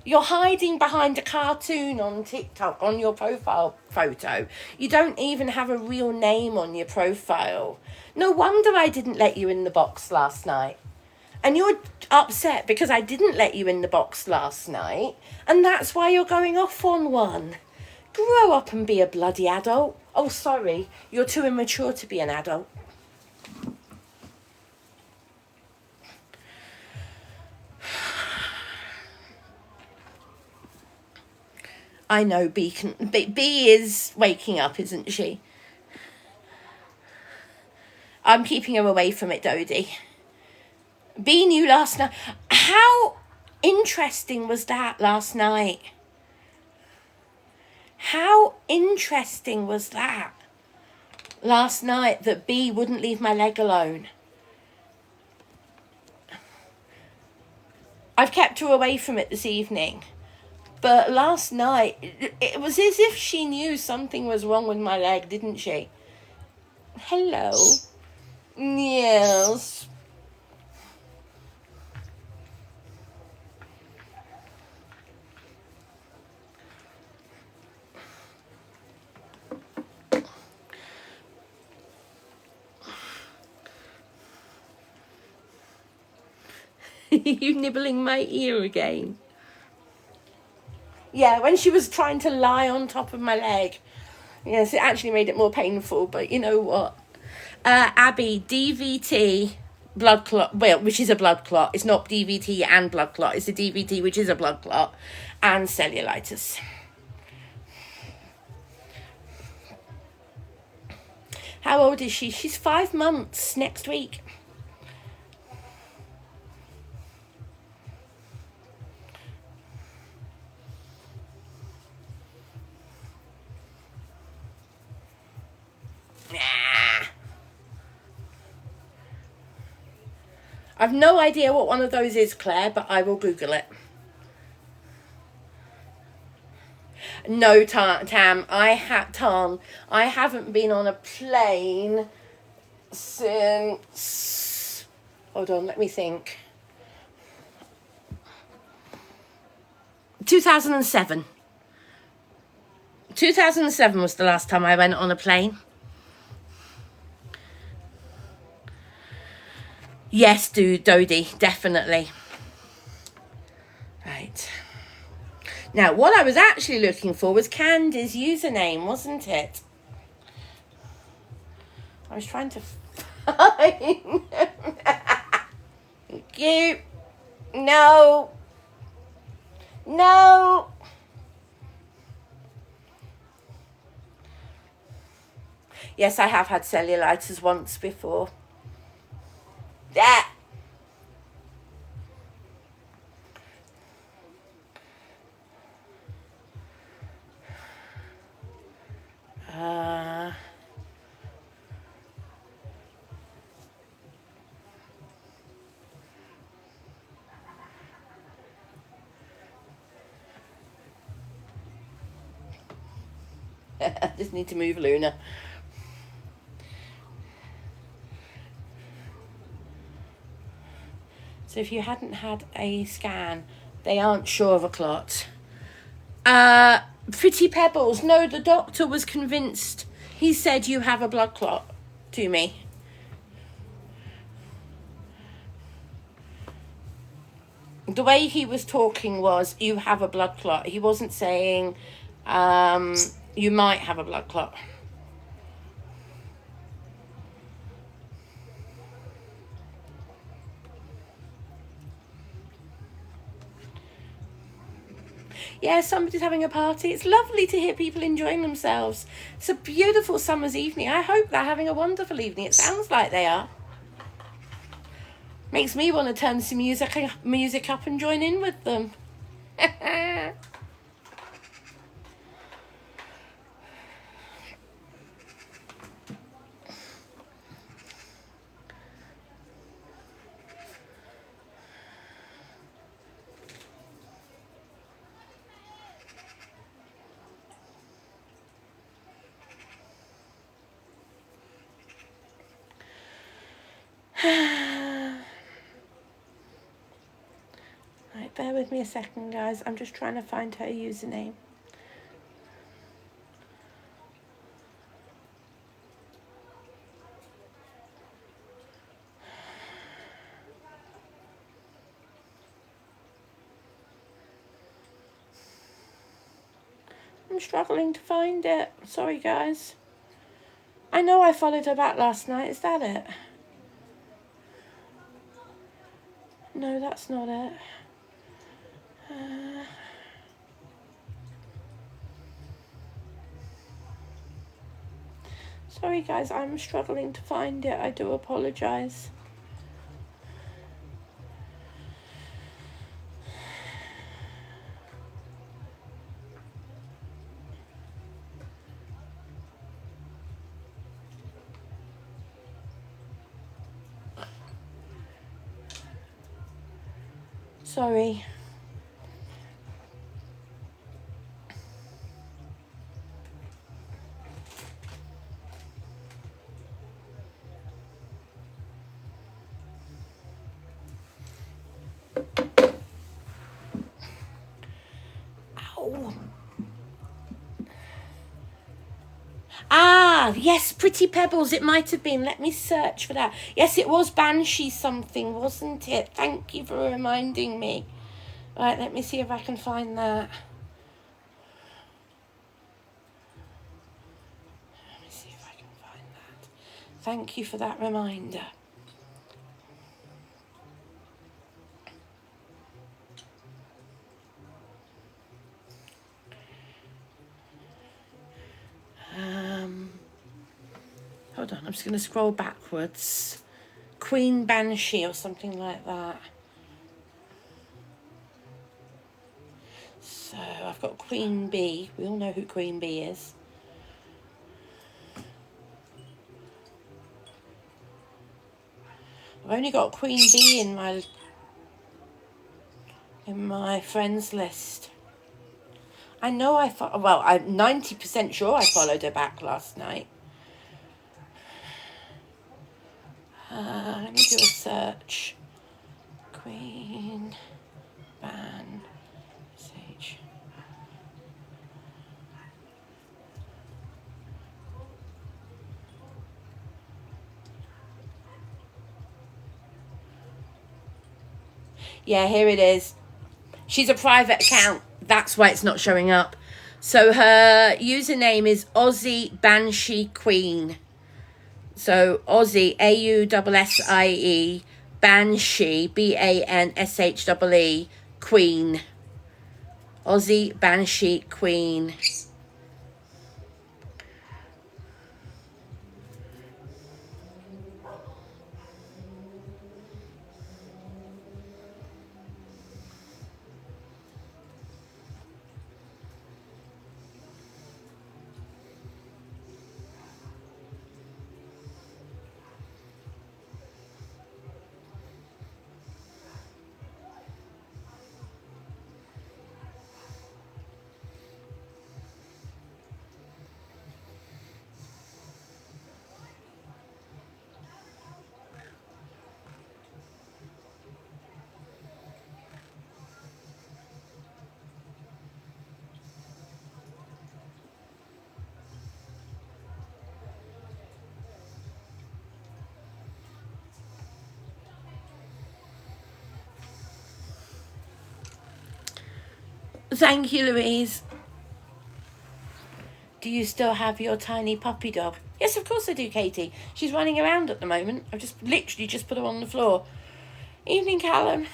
You're hiding behind a cartoon on TikTok on your profile photo. You don't even have a real name on your profile. No wonder I didn't let you in the box last night. And you're upset because I didn't let you in the box last night. And that's why you're going off on one. Grow up and be a bloody adult. Oh, sorry. You're too immature to be an adult. I know B is waking up, isn't she? I'm keeping her away from it, Dodie. B knew last night. How interesting was that last night? How interesting was that last night that B wouldn't leave my leg alone? I've kept her away from it this evening. But last night, it was as if she knew something was wrong with my leg, didn't she? Hello. Yes. You nibbling my ear again? Yeah, when she was trying to lie on top of my leg. Yes, it actually made it more painful, but you know what? Abby, DVT, blood clot, well, which is a blood clot. It's not DVT and blood clot. It's a DVT, which is a blood clot, and cellulitis. How old is she? She's 5 months next week. I've no idea what one of those is, Claire, but I will Google it. No, Tam, I haven't been on a plane since... Hold on, let me think. 2007. 2007 was the last time I went on a plane. Yes, Dodie, definitely. Right. Now, what I was actually looking for was Candy's username, wasn't it? I was trying to find... Thank you. No. No. Yes, I have had cellulitis once before. That. I just need to move Luna. So if you hadn't had a scan, they aren't sure of a clot. Pretty Pebbles. No, the doctor was convinced. He said you have a blood clot to me. The way he was talking was, you have a blood clot. He wasn't saying, you might have a blood clot. Yeah, somebody's having a party. It's lovely to hear people enjoying themselves. It's a beautiful summer's evening. I hope they're having a wonderful evening. It sounds like they are. Makes me want to turn some music up and join in with them. Right, bear with me a second, guys. I'm just trying to find her username. I'm struggling to find it. Sorry, guys. I know I followed her back last night. Is that it? No, that's not it. Sorry, guys. I'm struggling to find it. I do apologise. Sorry. Ow. Ah, yes, Pretty Pebbles, it might have been. Let me search for that. Yes, it was Banshee something, wasn't it? Thank you for reminding me. Right, let me see if I can find that. Let me see if I can find that. Thank you for that reminder. Hold on, I'm just going to scroll backwards. Queen Banshee or something like that. So I've got Queen Bee. We all know who Queen Bee is. I've only got Queen Bee in my friends list. I know I'm 90% sure I followed her back last night. Let me do a search. Queen Ban Sage. Yeah, here it is. She's a private account. That's why it's not showing up. So her username is Aussie Banshee Queen. So Aussie, AUSSIE, Banshee, BANSHEE, Queen. Aussie Banshee Queen. Thank you, Louise. Do you still have your tiny puppy dog? Yes, of course I do, Katie. She's running around at the moment. I've just literally just put her on the floor. Evening, Callum.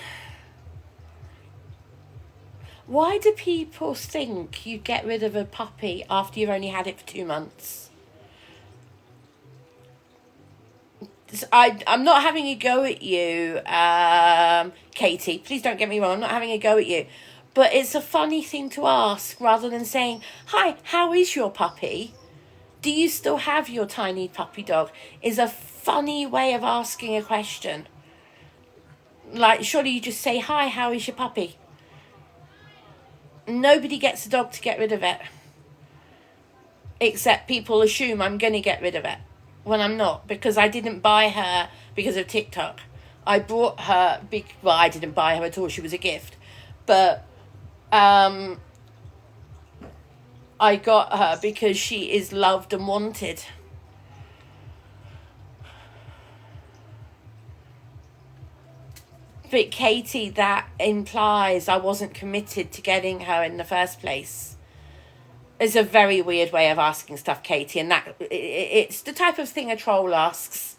Why do people think you get rid of a puppy after you've only had it for 2 months? I'm not having a go at you, Katie. Please don't get me wrong. I'm not having a go at you. But it's a funny thing to ask rather than saying, hi, how is your puppy? Do you still have your tiny puppy dog? Is a funny way of asking a question. Like, surely you just say, hi, how is your puppy? Nobody gets a dog to get rid of it. Except people assume I'm going to get rid of it when I'm not, because I didn't buy her because of TikTok. I brought her, well, I didn't buy her at all. She was a gift. But I got her because she is loved and wanted. But Katie, that implies I wasn't committed to getting her in the first place. It's a very weird way of asking stuff, Katie, and that it's the type of thing a troll asks.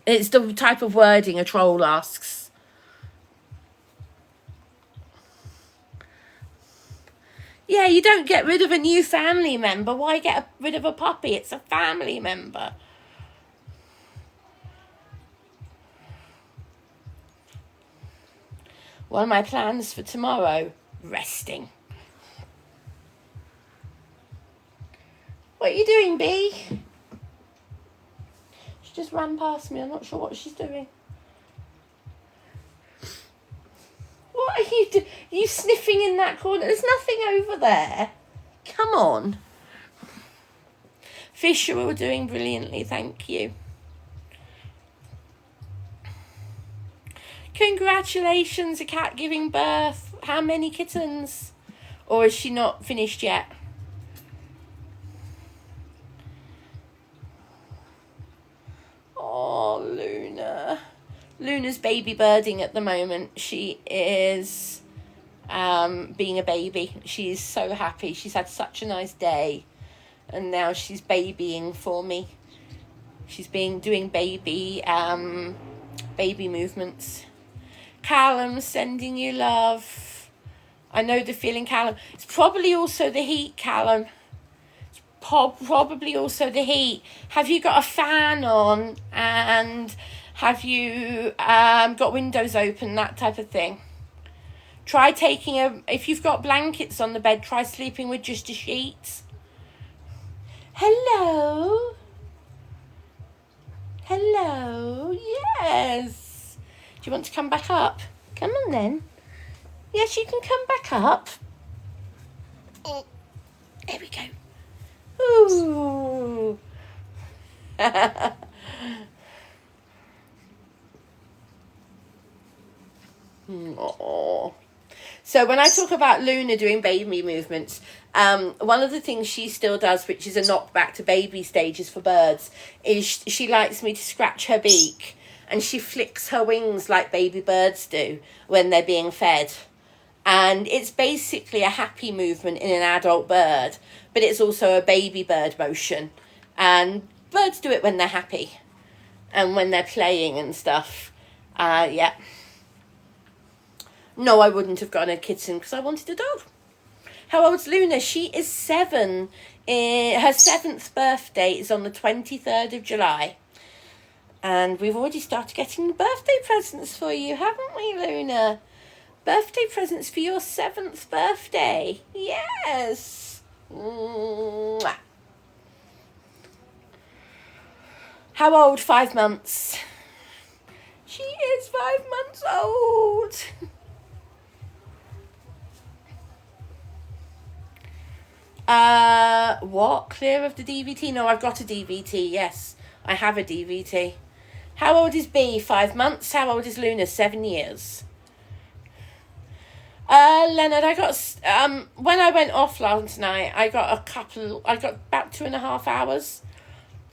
It's the type of wording a troll asks. Yeah, you don't get rid of a new family member. Why get rid of a puppy? It's a family member. What are my plans for tomorrow? Resting. What are you doing, Bee? She just ran past me. I'm not sure what she's doing. What are you doing? You sniffing in that corner? There's nothing over there. Come on. Fish, you're all doing brilliantly. Thank you. Congratulations, a cat giving birth. How many kittens? Or is she not finished yet? Oh, Luna. Luna's baby birding at the moment. She is being a baby. She is so happy. She's had such a nice day. And now she's babying for me. She's doing baby movements. Callum, sending you love. I know the feeling, Callum. It's probably also the heat, Callum. It's probably also the heat. Have you got a fan on? And have you got windows open? That type of thing. Try taking if you've got blankets on the bed, try sleeping with just a sheet. Hello? Hello? Yes. Do you want to come back up? Come on then. Yes, you can come back up. Oh, there we go. Ooh. Oh. So when I talk about Luna doing baby movements, one of the things she still does, which is a knockback to baby stages for birds, is she likes me to scratch her beak. And she flicks her wings like baby birds do when they're being fed. And it's basically a happy movement in an adult bird, but it's also a baby bird motion. And birds do it when they're happy and when they're playing and stuff. Yeah. No, I wouldn't have gotten a kitten because I wanted a dog. How old's Luna? She is 7. Her 7th birthday is on the 23rd of July. And we've already started getting birthday presents for you, haven't we, Luna? Birthday presents for your 7th birthday. Yes. Mwah. How old? 5 months. She is 5 months old. What? Clear of the DVT? No, I've got a DVT, yes. I have a DVT. How old is B? 5 months. How old is Luna? 7 years. Leonard, I got, when I went off last night, I got about 2.5 hours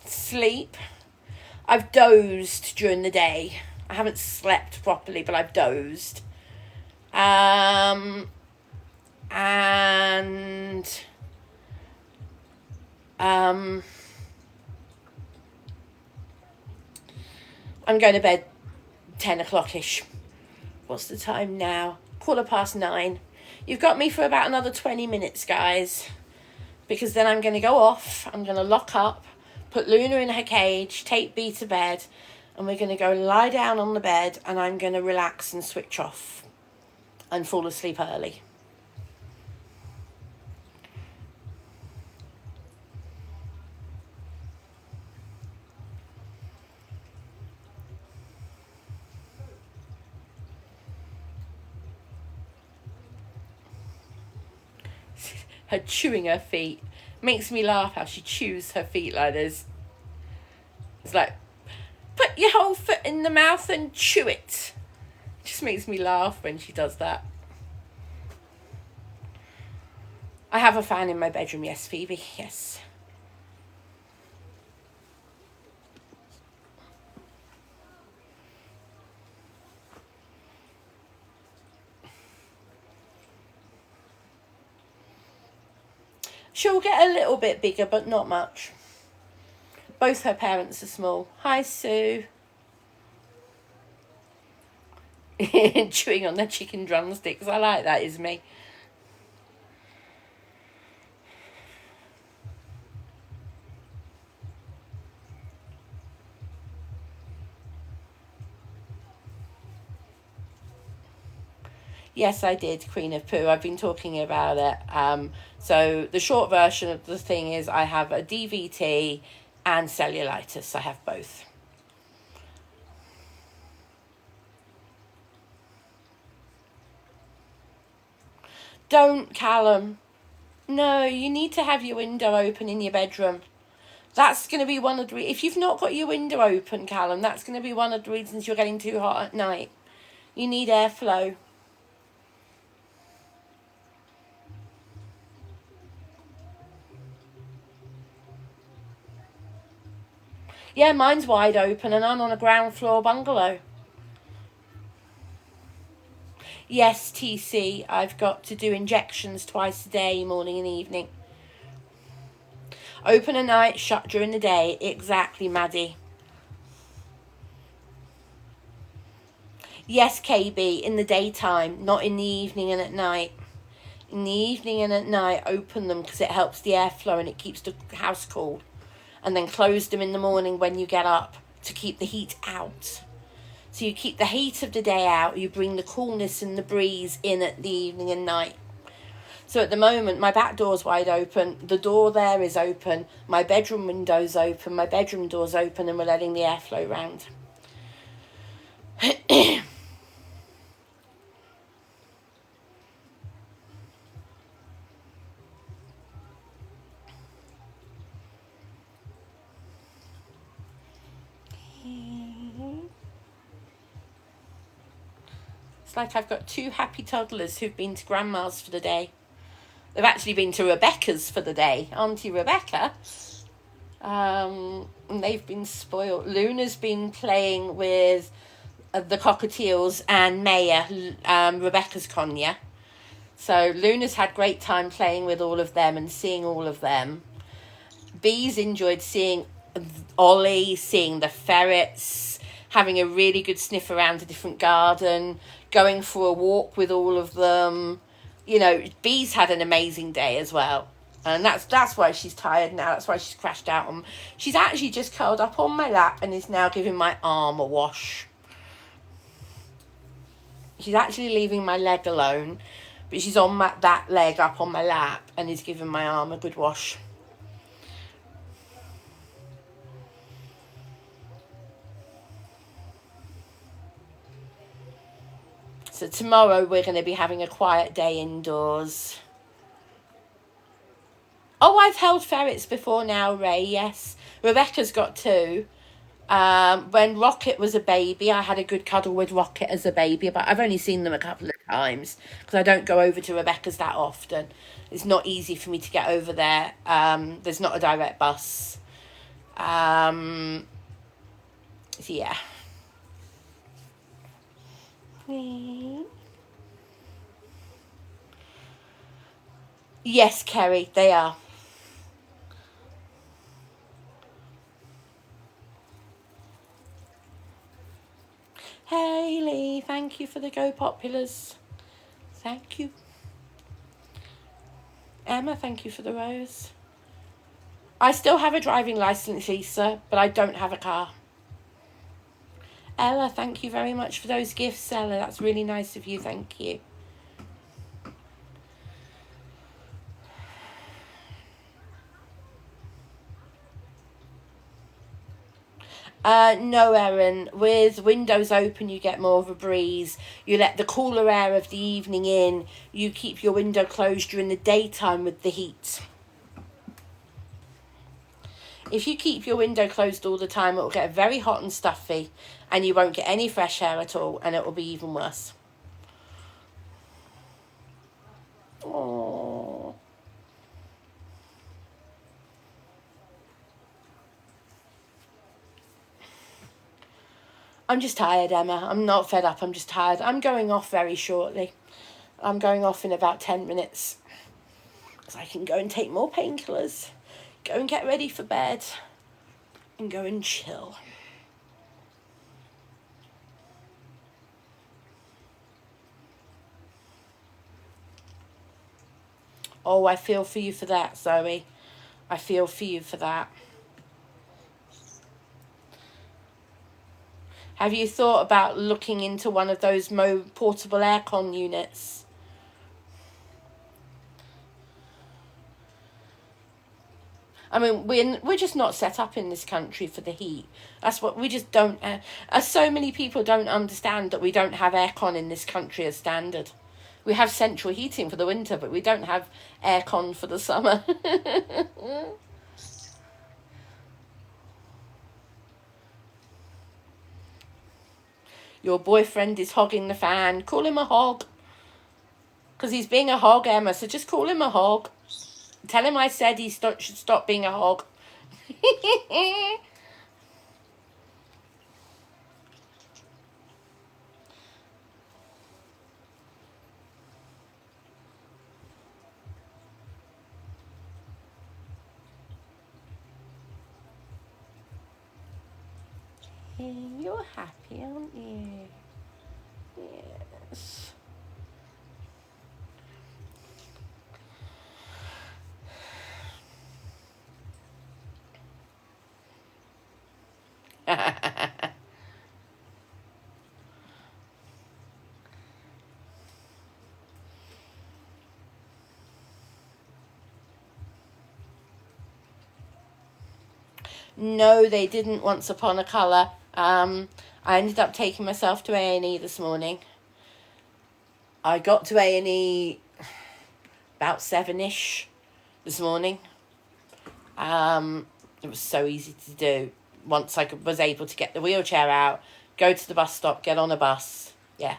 sleep. I've dozed during the day. I haven't slept properly, but I've dozed. And I'm going to bed 10 o'clock-ish. What's the time now? 9:15. You've got me for about another 20 minutes, guys. Because then I'm going to go off. I'm going to lock up, put Luna in her cage, take B to bed, and we're going to go lie down on the bed, and I'm going to relax and switch off and fall asleep early. her chewing her feet. Makes me laugh how she chews her feet like this. It's like, put your whole foot in the mouth and chew it. Just makes me laugh when she does that. I have a fan in my bedroom, yes, Phoebe, yes. She'll get a little bit bigger, but not much. Both her parents are small. Hi, Sue. Chewing on their chicken drumsticks. I like that, is me. Yes, I did, Queen of Pooh. I've been talking about it. So the short version of the thing is I have a DVT and cellulitis. I have both. Don't, Callum. No, you need to have your window open in your bedroom. That's going to be one of the... If you've not got your window open, Callum, that's going to be one of the reasons you're getting too hot at night. You need airflow. Yeah, mine's wide open and I'm on a ground floor bungalow. Yes, TC, I've got to do injections twice a day, morning and evening. Open at night, shut during the day. Exactly, Maddie. Yes, KB, in the daytime, not in the evening and at night. In the evening and at night, open them because it helps the airflow and it keeps the house cool. And then close them in the morning when you get up to keep the heat out. So you keep the heat of the day out, you bring the coolness and the breeze in at the evening and night. So at the moment, my back door's wide open, the door there is open, my bedroom window's open, my bedroom door's open, and we're letting the airflow round. It's like I've got two happy toddlers who've been to Grandma's for the day. They've actually been to Rebecca's for the day. Auntie Rebecca. And they've been spoiled. Luna's been playing with the cockatiels and Maya, Rebecca's Konya. So Luna's had great time playing with all of them and seeing all of them. Bee's enjoyed seeing Ollie, seeing the ferrets, having a really good sniff around a different garden, going for a walk with all of them. You know, Bee's had an amazing day as well. And that's why she's tired now. That's why she's crashed out on. She's actually just curled up on my lap and is now giving my arm a wash. She's actually leaving my leg alone, but she's on that leg up on my lap and is giving my arm a good wash. So tomorrow we're going to be having a quiet day indoors. Oh, I've held ferrets before now, Ray, yes. Rebecca's got two. When Rocket was a baby, I had a good cuddle with Rocket as a baby, but I've only seen them a couple of times because I don't go over to Rebecca's that often. It's not easy for me to get over there. There's not a direct bus. So yeah. Yes, Kerry, they are. Hayley, thank you for the Go Populars. Thank you. Emma, thank you for the rose. I still have a driving licence, Lisa, but I don't have a car. Ella, thank you very much for those gifts, Ella. That's really nice of you. Thank you. No, Erin. With windows open, you get more of a breeze. You let the cooler air of the evening in. You keep your window closed during the daytime with the heat. If you keep your window closed all the time, it will get very hot and stuffy, and you won't get any fresh air at all, and it will be even worse. Oh. I'm just tired, Emma. I'm not fed up. I'm just tired. I'm going off very shortly. I'm going off in about 10 minutes. So I can go and take more painkillers, go and get ready for bed, and go and chill. Oh, I feel for you for that, Zoe. I feel for you for that. Have you thought about looking into one of those portable aircon units? I mean, we're just not set up in this country for the heat. That's what we just don't. So many people don't understand that we don't have aircon in this country as standard. We have central heating for the winter, but we don't have aircon for the summer. Your boyfriend is hogging the fan. Call him a hog. Because he's being a hog, Emma, so just call him a hog. Tell him I said he should stop being a hog. You're happy, aren't you? Yes. No, they didn't once upon a colour. I ended up taking myself to A&E this morning. I got to A&E about 7ish this morning. It was so easy to do. Once I was able to get the wheelchair out, go to the bus stop, get on a bus. Yeah.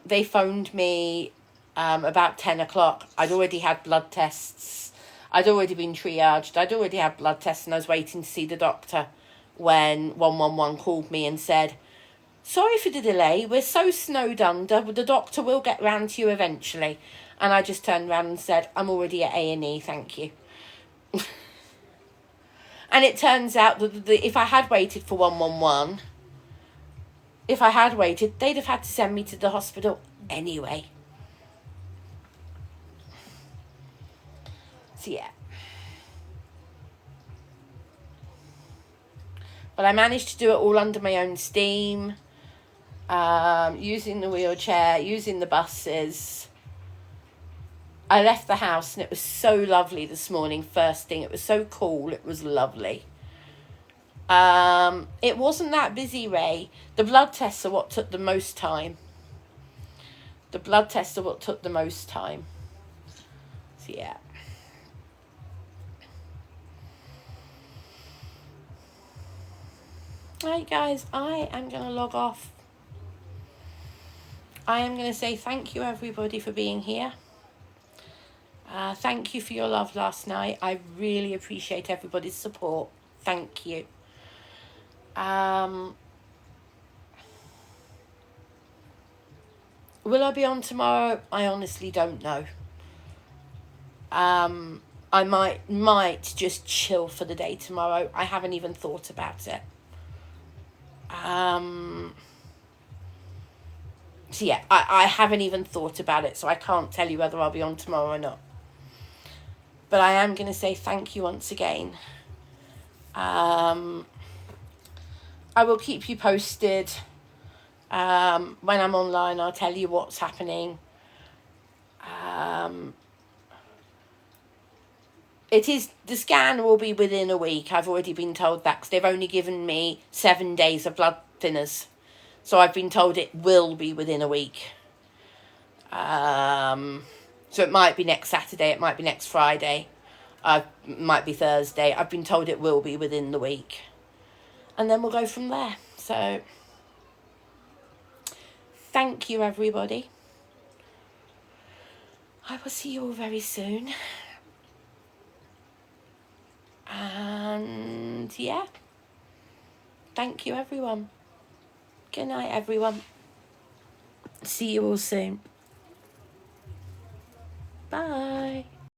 They phoned me about 10 o'clock. I'd already had blood tests. I'd already been triaged. I'd already had blood tests, and I was waiting to see the doctor when 111 called me and said, "Sorry for the delay. We're so snowed under. The doctor will get round to you eventually." And I just turned around and said, "I'm already at A&E, thank you." And it turns out that if I had waited for 111, they'd have had to send me to the hospital anyway. So yeah. But I managed to do it all under my own steam, using the wheelchair, using the buses. I left the house and it was so lovely this morning, first thing. It was so cool. It was lovely. It wasn't that busy, Ray. The blood tests are what took the most time. So yeah. Right, guys, I am going to log off. I am going to say thank you, everybody, for being here. Thank you for your love last night. I really appreciate everybody's support. Thank you. Will I be on tomorrow? I honestly don't know. I might just chill for the day tomorrow. I haven't even thought about it. So yeah, I haven't even thought about it, so I can't tell you whether I'll be on tomorrow or not. But I am going to say thank you once again. I will keep you posted. When I'm online, I'll tell you what's happening. the scan will be within a week. I've already been told that because they've only given me 7 days of blood thinners. So I've been told it will be within a week. So it might be next Saturday, it might be next Friday, it might be Thursday. I've been told it will be within the week. And then we'll go from there. So thank you, everybody. I will see you all very soon. And yeah, thank you, everyone. Good night, everyone. See you all soon. Bye.